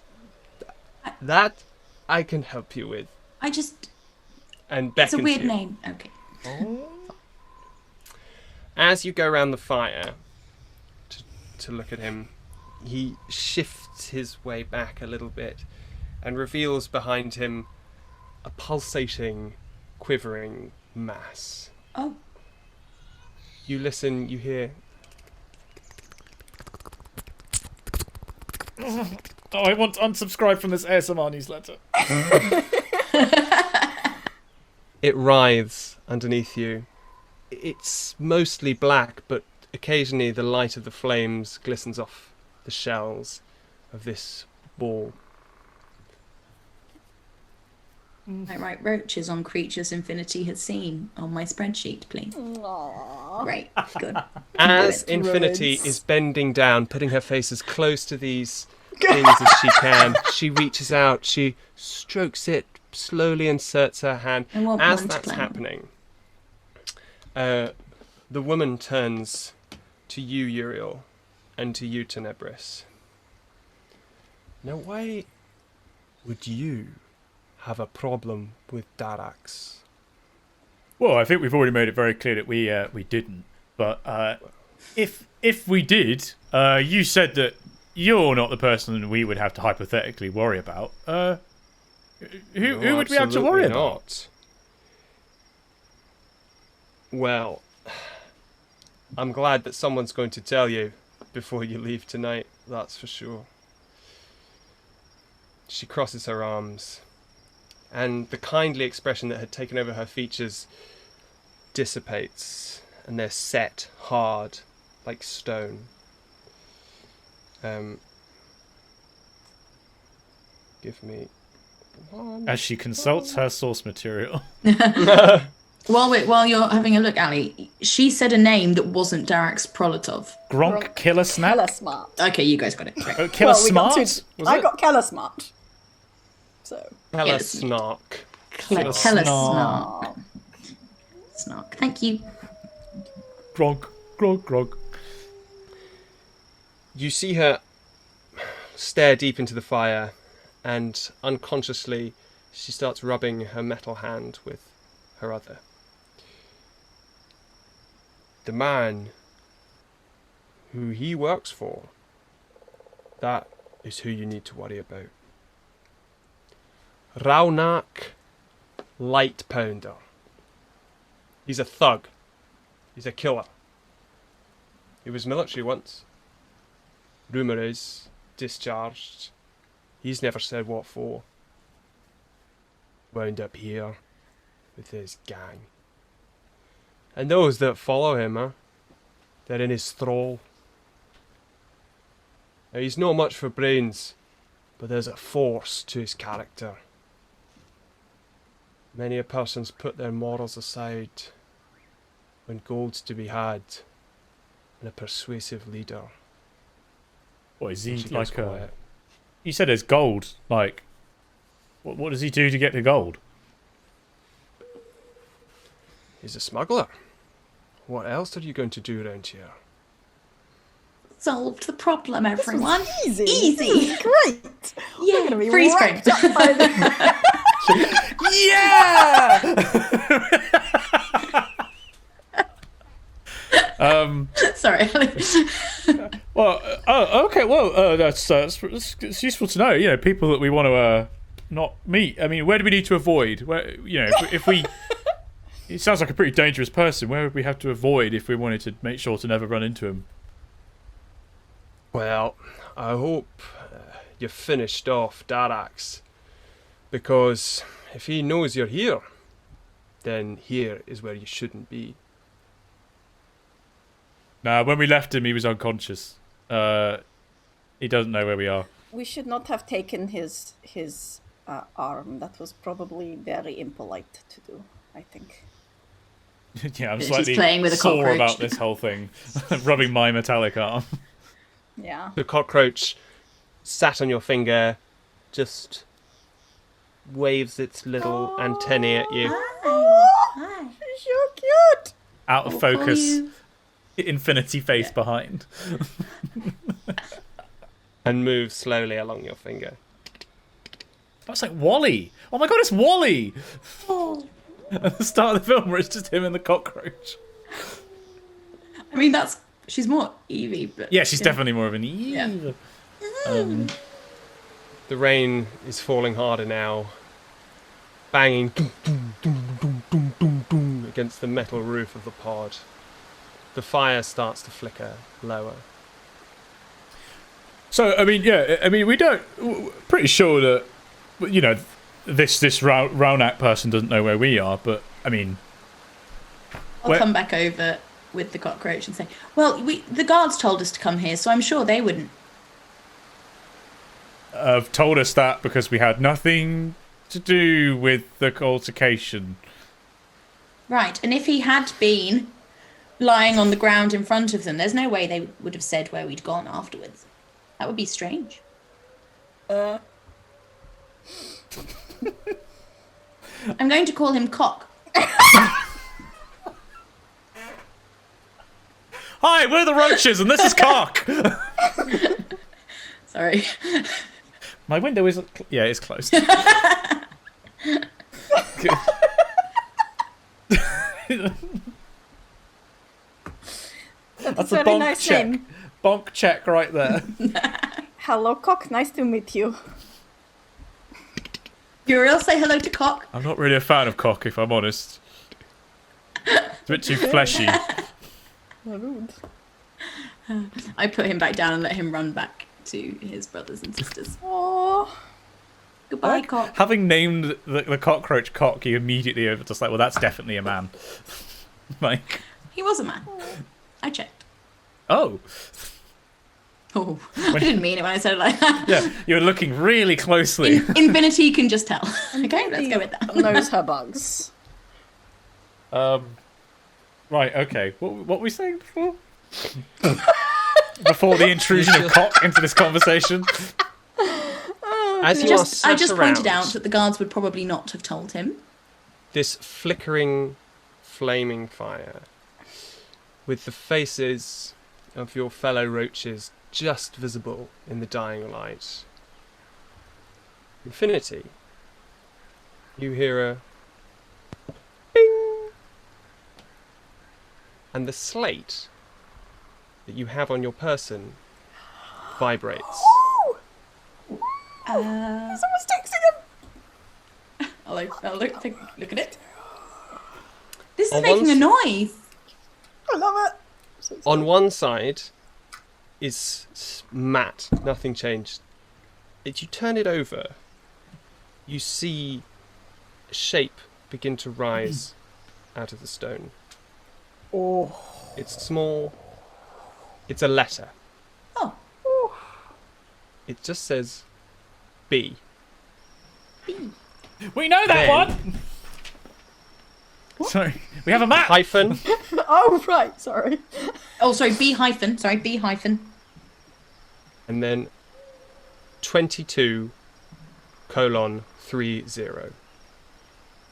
That I can help you with. And It's a beckons weird you. name. Okay. As you go around the fire to look at him, he shifts his way back a little bit and reveals behind him a pulsating, quivering mass. Oh. You listen, you hear... Oh, I want to unsubscribe from this ASMR newsletter. It writhes underneath you. It's mostly black, but occasionally the light of the flames glistens off the shells of this ball. I write roaches on creatures Infinity has seen on my spreadsheet, please. Aww. Great. Good. As Brilliant. Infinity Ruins. is bending down, putting her face as close to these things as she can, she reaches out, she strokes it, slowly inserts her hand. I want As one to that's claim. happening, the woman turns to you, Uriel, and to you, Tenebris. Now, why would you have a problem with Darax? Well, I think we've already made it very clear that we didn't. But if we did, you said that you're not the person we would have to hypothetically worry about. Who would we have to worry about? Well, I'm glad that someone's going to tell you before you leave tonight, that's for sure. She crosses her arms, and the kindly expression that had taken over her features dissipates, and they're set hard, like stone. Give me one. As she consults her source material. While you're having a look, Ali, she said a name that wasn't Darak's Prolotov. Gronk Killer Snack? Keller Smart. Okay, you guys got it. Right. Killer Well, we got Smart? two- I got Keller Smart. So. Hella Yes. snark. Keller Snark. Snark. Thank you. Gronk. You see her stare deep into the fire, and unconsciously she starts rubbing her metal hand with her other. The man who he works for, that is who you need to worry about. Raunak Light Pounder. He's a thug. He's a killer. He was military once. Rumour is, discharged. He's never said what for. Wound up here with his gang. And those that follow him, they're in his thrall. Now, he's not much for brains, but there's a force to his character. Many a person's put their morals aside when gold's to be had, and a persuasive leader. What is he She goes like a... quiet. You said there's gold. Like, what does he do to get the gold? He's a smuggler. What else are you going to do around here? Solved the problem, everyone. Easy. Easy. This is great. Yeah, We're gonna be freeze frame. wrapped up by the- Yeah! Sorry. Well, okay. Well, that's it's useful to know. You know, people that we want to not meet. I mean, where do we need to avoid? Where, you know, if we, he sounds like a pretty dangerous person. Where would we have to avoid if we wanted to make sure to never run into him? Well, I hope you've finished off Darax, because if he knows you're here, then here is where you shouldn't be. Nah, when we left him, he was unconscious. He doesn't know where we are. We should not have taken his arm. That was probably very impolite to do, I think. Yeah, I'm She's slightly playing with a sore cockroach. about this whole thing. Rubbing my metallic arm. Yeah. The cockroach sat on your finger, just waves its little antennae at you. Hi. So cute. Out of We'll call focus. you- Infinity face behind. And moves slowly along your finger. That's like Wally. Oh my god, it's Wally! Oh. At the start of the film where it's just him and the cockroach. I mean, she's more Evie, but Yeah, she's definitely more of an Eve. Yeah. The rain is falling harder now, banging against the metal roof of the pod. The fire starts to flicker lower. So, I mean, yeah, I mean, we're pretty sure that, you know, this Raunak person doesn't know where we are, but, I mean... I'll come back over with the cockroach and say, well, the guards told us to come here, so I'm sure they wouldn't. Have told us that because we had nothing to do with the altercation. Right, and if he had been lying on the ground in front of them, there's no way they would have said where we'd gone afterwards. That would be strange. I'm going to call him Cock. Hi, we're the Roaches, and this is Cock! Sorry. My window is... Yeah, it's closed. That's a a very bonk nice check. name. Bonk check right there. Hello, Cock. Nice to meet you. Uriel, say hello to Cock. I'm not really a fan of cock, if I'm honest. It's a bit too fleshy. Rude. I put him back down and let him run back to his brothers and sisters. Oh, Goodbye, Cock. Having named the cockroach Cock, you immediately over just like, well, that's definitely a man. Like, He was a man. I checked. oh, Oh, I didn't mean it when I said it like that. yeah, you were looking really closely. Infinity can just tell. Okay, let's go with that. knows her bugs. Right, okay. What were we saying before? Before the intrusion of cock into this conversation. As you are sat I just pointed around, out that the guards would probably not have told him. this flickering, flaming fire, with the faces of your fellow roaches just visible in the dying light. Infinity. You hear a bing, and the slate that you have on your person vibrates. Someone's texting him. I'll look at it. This is On making a noise. I love it. On one side is matte, nothing changed. As you turn it over, you see a shape begin to rise out of the stone. Oh. It's small. It's a letter. Oh, It just says B. We know that Then- one! Sorry, we have a map! Hyphen. Oh, right. Sorry. oh, sorry. B hyphen. Sorry, B hyphen. And then 22:30.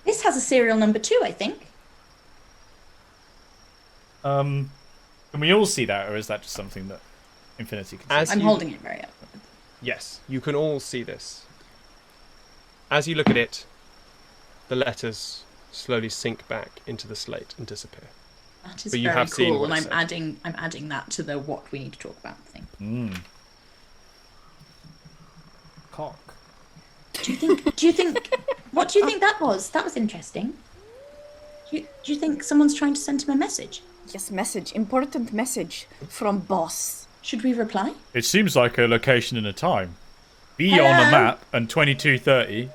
This has a serial number 2, I think. Can we all see that, or is that just something that Infinity can see? As I'm you- holding it very up. Yes, you can all see this. As you look at it, the letters slowly sink back into the slate and disappear. That is But you very have seen cool, what and it I'm adding that to the what we need to talk about thing. Cock. Do you think? What do you think that was? That was interesting. Do you think someone's trying to send him a message? Yes, message. Important message from boss. Should we reply? It seems like a location and a time. B Hello? on the map and 22:30.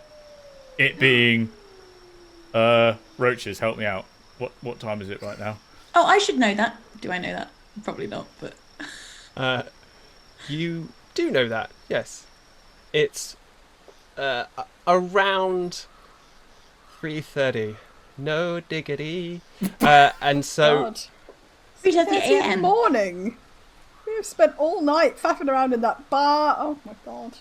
It being Roaches, help me out. What time is it right now? Oh, I should know that. Do I know that? Probably not, but You do know that, yes. It's around 3:30. No diggity. And so God. 3:30 It's a.m. morning. We've spent all night faffing around in that bar. Oh my god.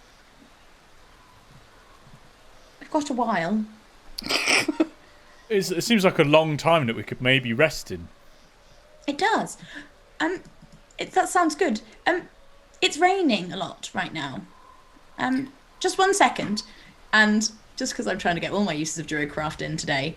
We've got a while. It seems like a long time that we could maybe rest in. It does. That sounds good. It's raining a lot right now. Just 1 second, and just because I'm trying to get all my uses of Druidcraft in today,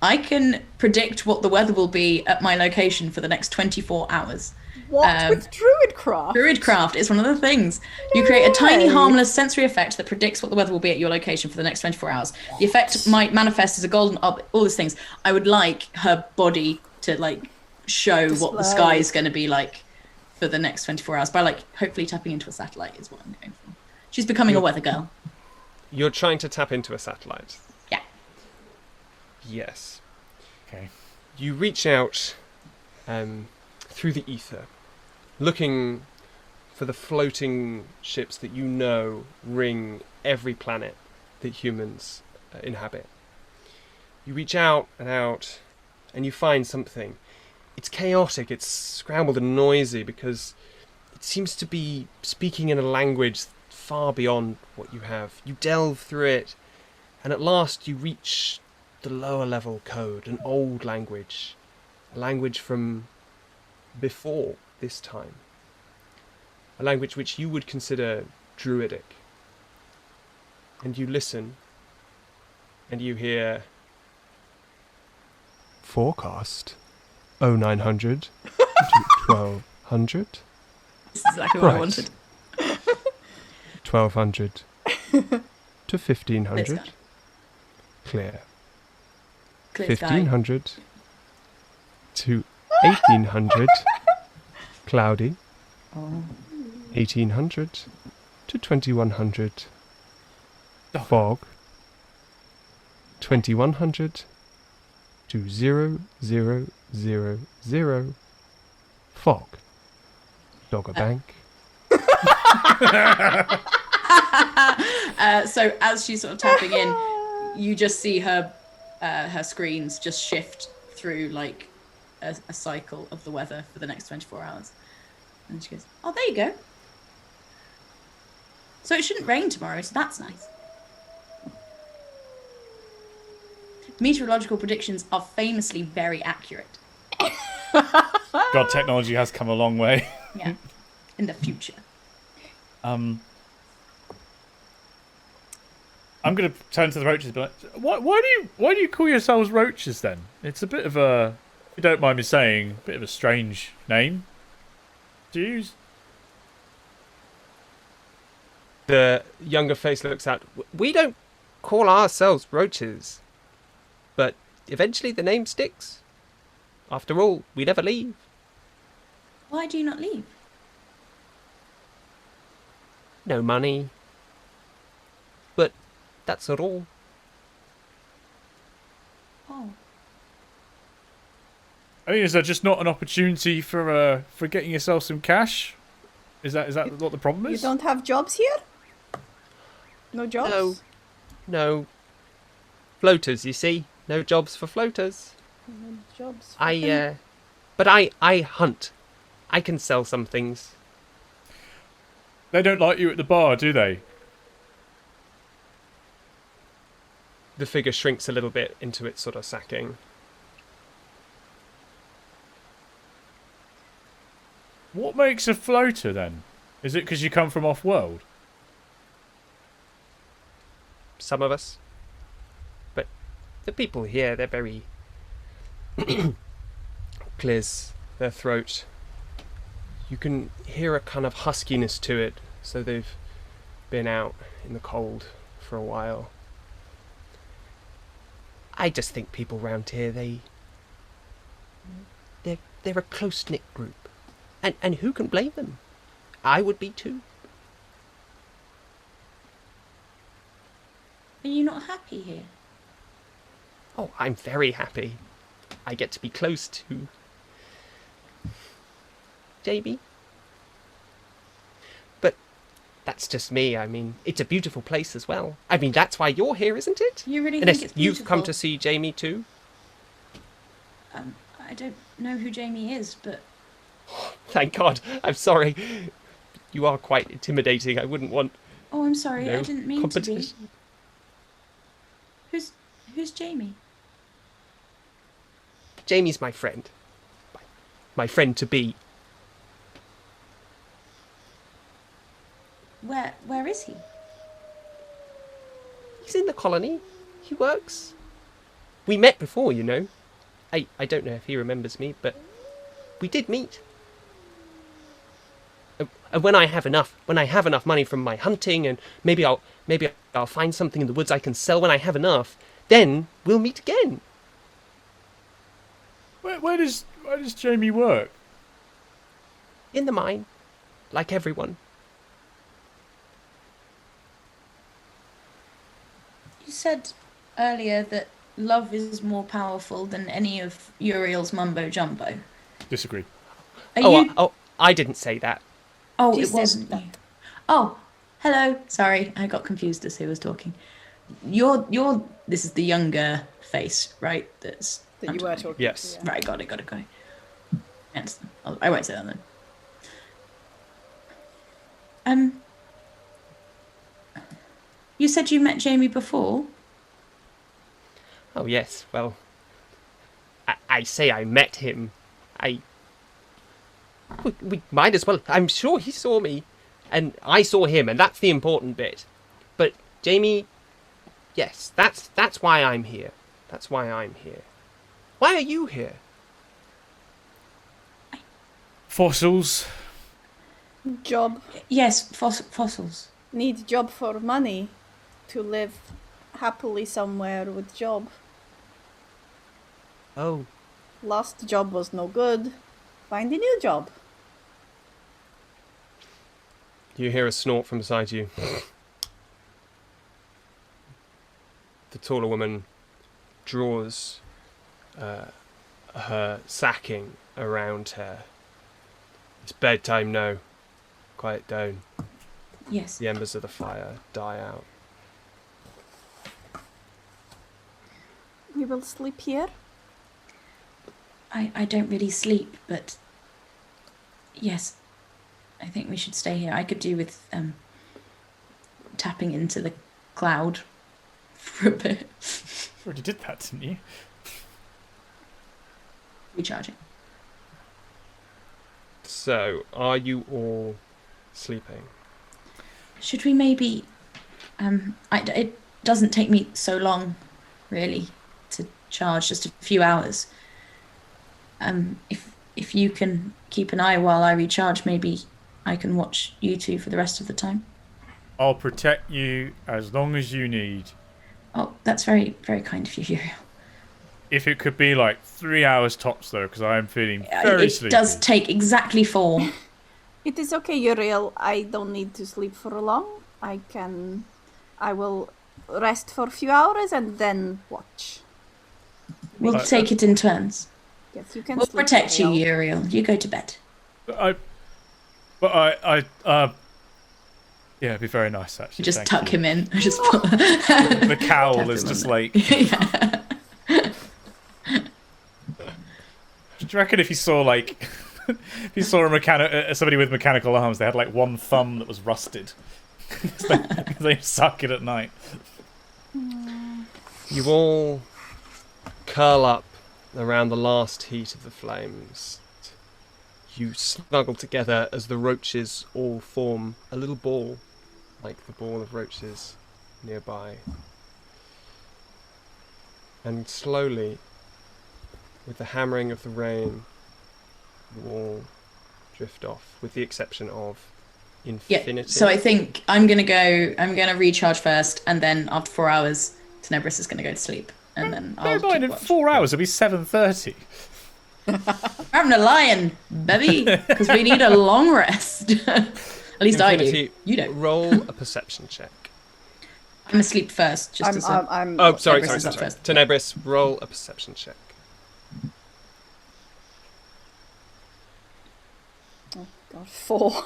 I can predict what the weather will be at my location for the next 24 hours. What? With Druidcraft? Druidcraft is one of the things. You create a tiny, way. harmless sensory effect that predicts what the weather will be at your location for the next 24 hours. The effect might manifest as a golden orb, all these things. I would like her body to, like, show what the Display. sky is going to be like for the next 24 hours by, like, hopefully tapping into a satellite is what I'm going for. She's becoming a weather girl. you're trying to tap into a satellite. Yeah. Yes. Okay. You reach out through the ether, looking for the floating ships that you know ring every planet that humans inhabit. You reach out, and you find something. It's chaotic, it's scrambled and noisy because it seems to be speaking in a language far beyond what you have. You delve through it, and at last you reach the lower level code, an old language, a language from before this time, a language which you would consider druidic. And you listen, and you hear Forecast 0900 to 1200. This is exactly what I Right. wanted. 1200 to Clear 1500. sky. Clear. Clear sky. 1500 to 1800. Cloudy. 1800 to 2100. Fog. 2100 to 0000. Fog. Dogger Bank. So as she's sort of tapping in, you just see her her screens just shift through like a cycle of the weather for the next 24 hours. And she goes, "Oh, there you go. So it shouldn't rain tomorrow, so that's nice." Meteorological predictions are famously very accurate. God, technology has come a long way. Yeah. In the future. I'm going to turn to the roaches, but why do you call yourselves roaches then? It's a bit of a, if you don't mind me saying, a bit of a strange name to use. The younger face looks out. We don't call ourselves roaches. But eventually the name sticks. After all, we never leave. Why do you not leave? No money. But that's not all. Oh. I mean, is there just not an opportunity for getting yourself some cash? Is that what the problem You is? don't have jobs here? No jobs? No. Floaters, you see? No jobs for floaters. No jobs. But I hunt. I can sell some things. They don't like you at the bar, do they? The figure shrinks a little bit into its sort of sacking. What makes a floater then? Is it because you come from off-world? Some of us. But the people here, they're very... clears their throat. You can hear a kind of huskiness to it, so they've been out in the cold for a while. I just think people round here, they're a close-knit group. And who can blame them? I would be too. Are you not happy here? Oh, I'm very happy. I get to be close to Jamie. But that's just me. I mean, it's a beautiful place as well. I mean, that's why you're here, isn't it? You really Unless think it's you've beautiful? come to see Jamie too. I don't know who Jamie is, but Thank God. I'm sorry. You are quite intimidating. I wouldn't want oh, I'm sorry. no I didn't mean to be. competition. Who's Jamie? Jamie's my friend. My friend to be. Where is he? He's in the colony. He works. We met before, you know. I don't know if he remembers me, but we did meet. And when I have enough money from my hunting, and maybe I'll find something in the woods I can sell when I have enough, then we'll meet again. Where does Jamie work? In the mine, like everyone. You said earlier that love is more powerful than any of Uriel's mumbo jumbo. Disagree. Are Oh, you? I didn't say that. Oh, She it said wasn't that. you. Oh, hello. Sorry, I got confused as who was talking. You're. This is the younger face, right? That's That you were talking Yes. to. Yeah. Right, got it. Yes, I won't say that then. You said you met Jamie before. Oh yes, well, I say I met him. We might as well. I'm sure he saw me, and I saw him, and that's the important bit. But Jamie, yes, that's why I'm here. That's why I'm here. Why are you here? Fossils. Job. Yes, fossils. Need job for money. To live happily somewhere with job. Oh, Last job was no good. Find a new job. you hear a snort from beside you. The taller woman draws her sacking around her. It's bedtime now. Quiet down. Yes. The embers of the fire die out. We will sleep here. I don't really sleep, but yes, I think we should stay here. I could do with tapping into the cloud for a bit. You already did that, didn't you? Recharging. So, are you all sleeping? Should we maybe? It doesn't take me so long, really, to charge. Just a few hours. If you can keep an eye while I recharge, maybe I can watch you two for the rest of the time. I'll protect you as long as you need. Oh, that's very, very kind of you, Uriel. If it could be like 3 hours tops, though, because I am feeling very sleepy. It does take exactly 4. It is okay, Uriel. I don't need to sleep for long. I will rest for a few hours and then watch. We'll take it in turns. Yes, you can We'll sleep, protect you, Uriel. Uriel. You go to bed. Yeah, it'd be very nice, actually. You just thank tuck you. him in. I just put The cowl Tap is him just on like... yeah. Do you reckon if you saw, like... if you saw somebody with mechanical arms, they had, like, one thumb that was rusted? they suck it at night. You all curl up around the last heat of the flames. You snuggle together as the roaches all form a little ball, like the ball of roaches nearby. And slowly, with the hammering of the rain, you all drift off, with the exception of Infinity. Yeah. So I think I'm gonna recharge first, and then after 4 hours, Tenebris is gonna go to sleep, and then I'll Bear in mind, in keep watch. 4 hours, it'll be 7:30. I'm the lion, baby, because we need a long rest. At least I do. Infinity, You don't. roll a perception check. I'm asleep first. Just as I'm Oh, sorry. Tenebris is up first. Tenebris, roll a perception check. Oh god, 4.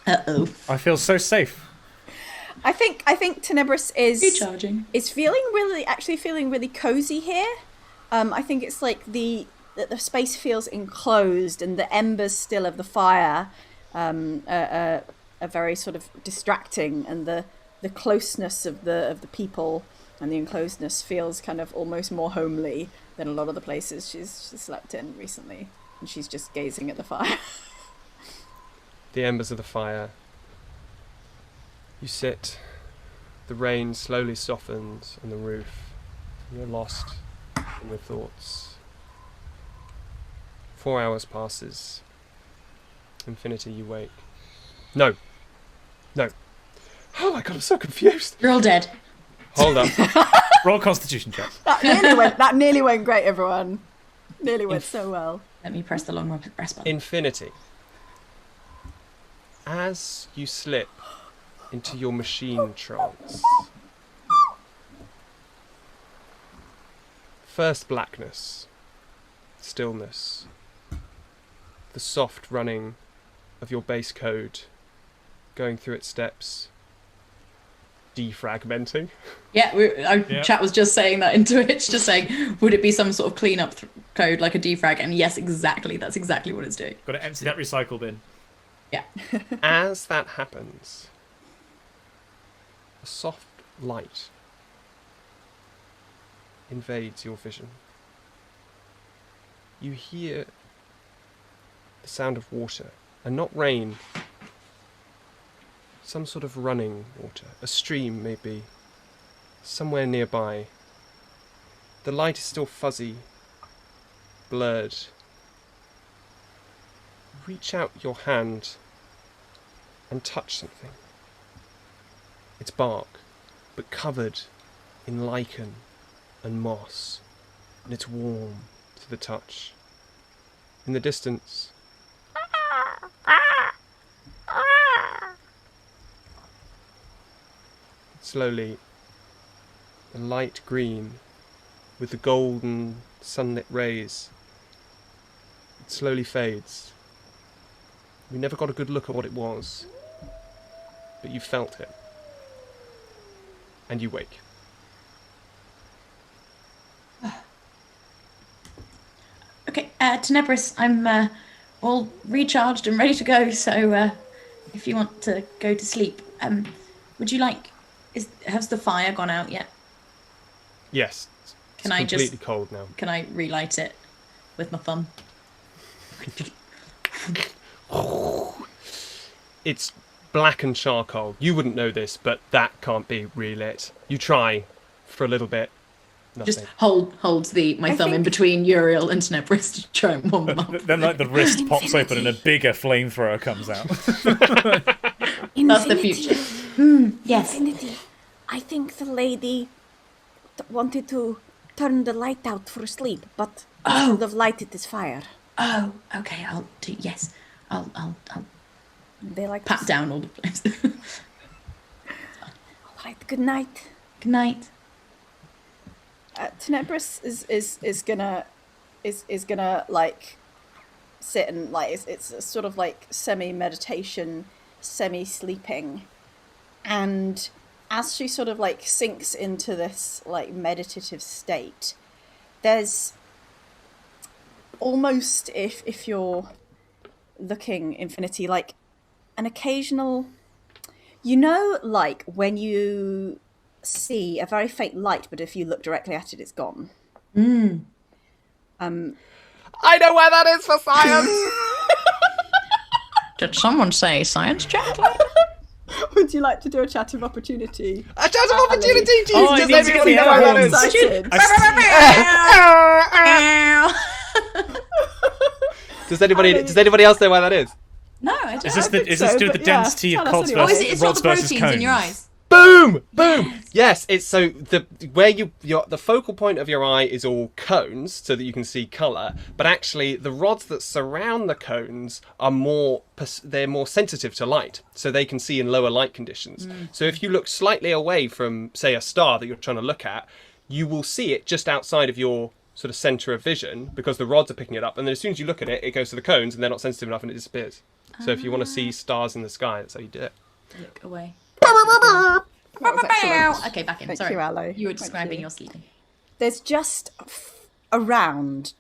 Uh-oh. I feel so safe. I think Tenebris is Recharging. feeling really cozy here. I think it's like the space feels enclosed, and the embers still of the fire are very sort of distracting, and the closeness of the people and the enclosedness feels kind of almost more homely than a lot of the places she's slept in recently, and she's just gazing at the fire. The embers of the fire. You sit. The rain slowly softens on the roof. You're lost in your thoughts. 4 hours passes. Infinity, you wake. No. Oh my god, I'm so confused. You're all dead. Hold up. Roll Constitution check. That nearly went great, everyone. Nearly went so well. Let me press the long rest button. Infinity. As you slip into your machine trance, first blackness, stillness, the soft running of your base code going through its steps, defragmenting. Yeah, chat was just saying that in Twitch, just saying, would it be some sort of cleanup code like a defrag? And yes, exactly. That's exactly what it's doing. Got to empty that recycle bin. Yeah. As that happens, a soft light invades your vision. You hear the sound of water, and not rain, some sort of running water, a stream maybe, somewhere nearby. The light is still fuzzy, blurred. Reach out your hand and touch something. It's bark, but covered in lichen and moss, and it's warm to the touch. In the distance, slowly, a light green with the golden sunlit rays, it slowly fades. We never got a good look at what it was, but you felt it. And you wake. Okay, Tenebris, I'm all recharged and ready to go, so if you want to go to sleep, would you like... Has the fire gone out yet? Yes. It's completely cold now. Can I relight it with my thumb? It's black and charcoal. You wouldn't know this, but that can't be relit. You try for a little bit. Nothing. Just holds my thumb in between Uriel and Tenebris to try and warm them up. Then like the wrist pops open and a bigger flamethrower comes out. That's the future. Yes. Infinity. I think the lady wanted to turn the light out for sleep, but should have lighted this fire. Oh, okay. I'll They like pat down all the flames. All right. Good night. Good night. Tenebris is gonna like sit and like it's a sort of like semi-meditation, semi-sleeping, and as she sort of like sinks into this like meditative state, there's almost, if you're looking Infinity, like an occasional, like when you see a very faint light, but if you look directly at it, it's gone. I know where that is for science! Did someone say science chat? Would you like to do a chat of opportunity? A chat of opportunity! Jeez, Oh, does it needs to everybody get know the where air that is? Does anybody else know where that is? No, I don't. Is this to do with the density of cods anyway. versus it's got rods the versus proteins cones? in your eyes. Boom! Boom! Yes, it's so the focal point of your eye is all cones so that you can see colour, but actually the rods that surround the cones are more sensitive to light, so they can see in lower light conditions. So if you look slightly away from, say, a star that you're trying to look at, you will see it just outside of your sort of centre of vision because the rods are picking it up, and then as soon as you look at it, it goes to the cones and they're not sensitive enough and it disappears. So if you want to see stars in the sky, that's how you do it. Look away. That was excellent. Okay, back in. Thank Sorry. you, Aloe. You were Thank describing you. your sleeping. There's just around,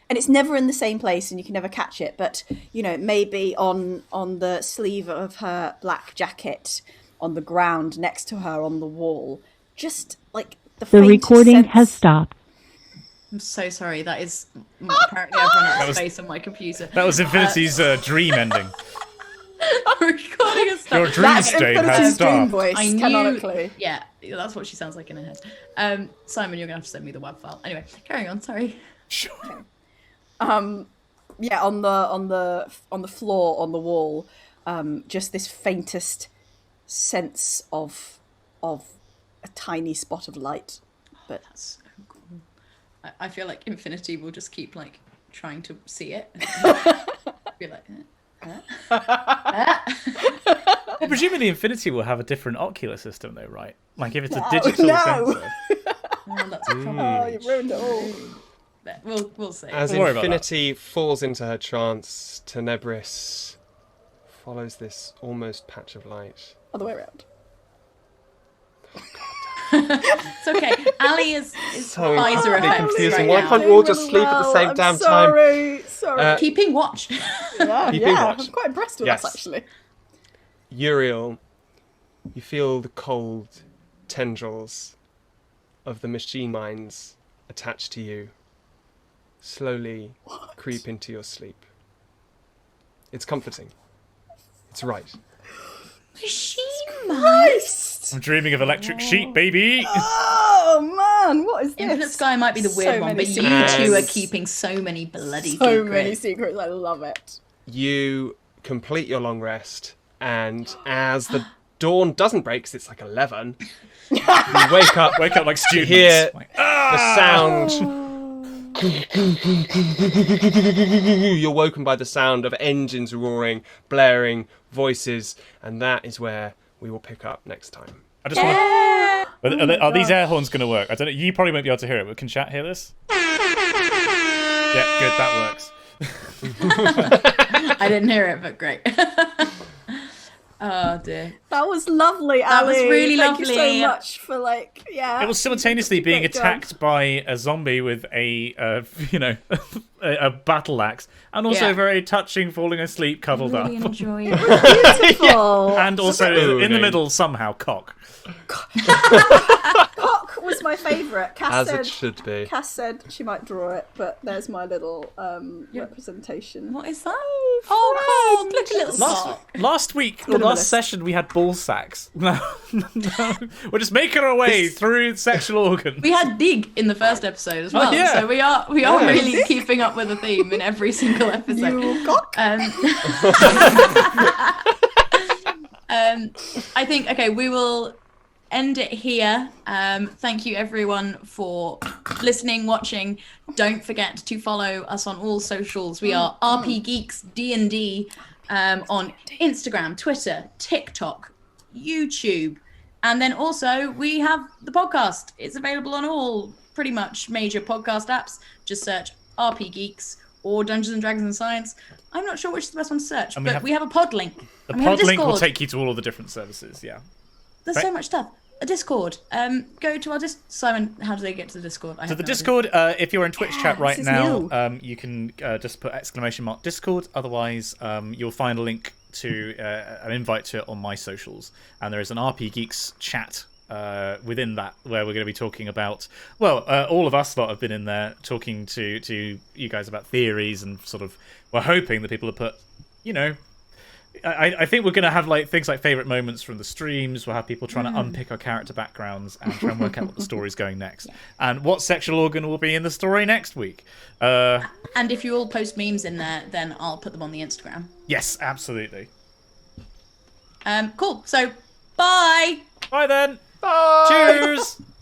and it's never in the same place, and you can never catch it. But maybe on the sleeve of her black jacket, on the ground next to her on the wall, just like the faintest recording sense. has stopped. I'm so sorry. That is apparently I've run out of space on my computer. That was Infinity's dream ending. Recording is Your stuff. dream That's state has Infinity's dream stopped. voice, I knew. canonically. Yeah, that's what she sounds like in her head. Simon, you're gonna have to send me the WAV file. Anyway, carrying on. Sorry. Sure. Yeah, on the floor, on the wall, just this faintest sense of a tiny spot of light. But That's so cool. I feel like Infinity will just keep like trying to see it. Be like, Well, presumably Infinity will have a different ocular system though, right? Like if it's a digital sensor. oh, that's a problem. oh, you ruined it all. But we'll see. As Don't worry about Infinity falls into her trance, Tenebris follows this almost patch of light. Other way around. It's okay. Ali is So visor incredibly effects confusing. right Why now. can't we all just sleep at the same I'm damn time? Sorry. Keeping watch. Keeping watch. I'm quite impressed with Yes. us actually. Uriel, you feel the cold tendrils of the machine minds attached to you slowly creep into your sleep. It's comforting. It's right. Machine Christ! I'm dreaming of electric sheep, baby. Oh man, what is this? Infinite Sky might be the weird So one, many but you secrets. two are keeping so many bloody So secrets. many secrets. I love it. You complete your long rest, and as the dawn doesn't break, 'cause it's like 11, you wake up Like to students. hear Like, the sound. You're woken by the sound of engines roaring, blaring, voices, and that is where we will pick up next time. I just want. Are these air horns going to work? I don't know. You probably won't be able to hear it, but can chat hear this? Yeah, good. That works. I didn't hear it, but great. Oh dear. That was lovely, That was Ali. really Thank you lovely. so much for It was simultaneously being Great job. attacked by a zombie with a a battle axe, and also Yeah. very touching, falling asleep, cuddled Really up, enjoy it. beautiful. and also in the Spooning. middle somehow cock. Cock was my favourite. As it should be. Cass said she might draw it, but there's my little representation. What is that? Oh, cool. Look, a little sock. Last week, or Minimalist. last session, we had ball sacks. No, we're just making our way through sexual organs. We had dig in the first episode as well, yeah. so we are really keeping up with the theme in every single episode. You cock. I think we will end it here. Thank you everyone for listening, watching. Don't forget to follow us on all socials. We are RPGeeks DnD on Instagram, Twitter, TikTok, YouTube, and then also we have the podcast. It's available on all pretty much major podcast apps. Just search RPGeeks or Dungeons and Dragons and Science. I'm not sure which is the best one to search, but we have a pod link. The And we have a pod link will Discord. take you to all of the different services. Yeah. There's so much stuff. A Discord. Go to our Simon, how do they get to the Discord? So the Discord, if you're in Twitch chat right this is now, you can just put !! Discord. Otherwise, you'll find a link to an invite to it on my socials. And there is an RP Geeks chat within that where we're going to be talking about, all of us lot have been in there talking to you guys about theories and sort of, we're hoping that people have put, I think we're going to have things like favourite moments from the streams. We'll have people trying to unpick our character backgrounds and try and work out what the story's going next. And what sexual organ will be in the story next week. And if you all post memes in there, then I'll put them on the Instagram. Yes, absolutely. Cool. So, bye! Bye then. Bye. Cheers.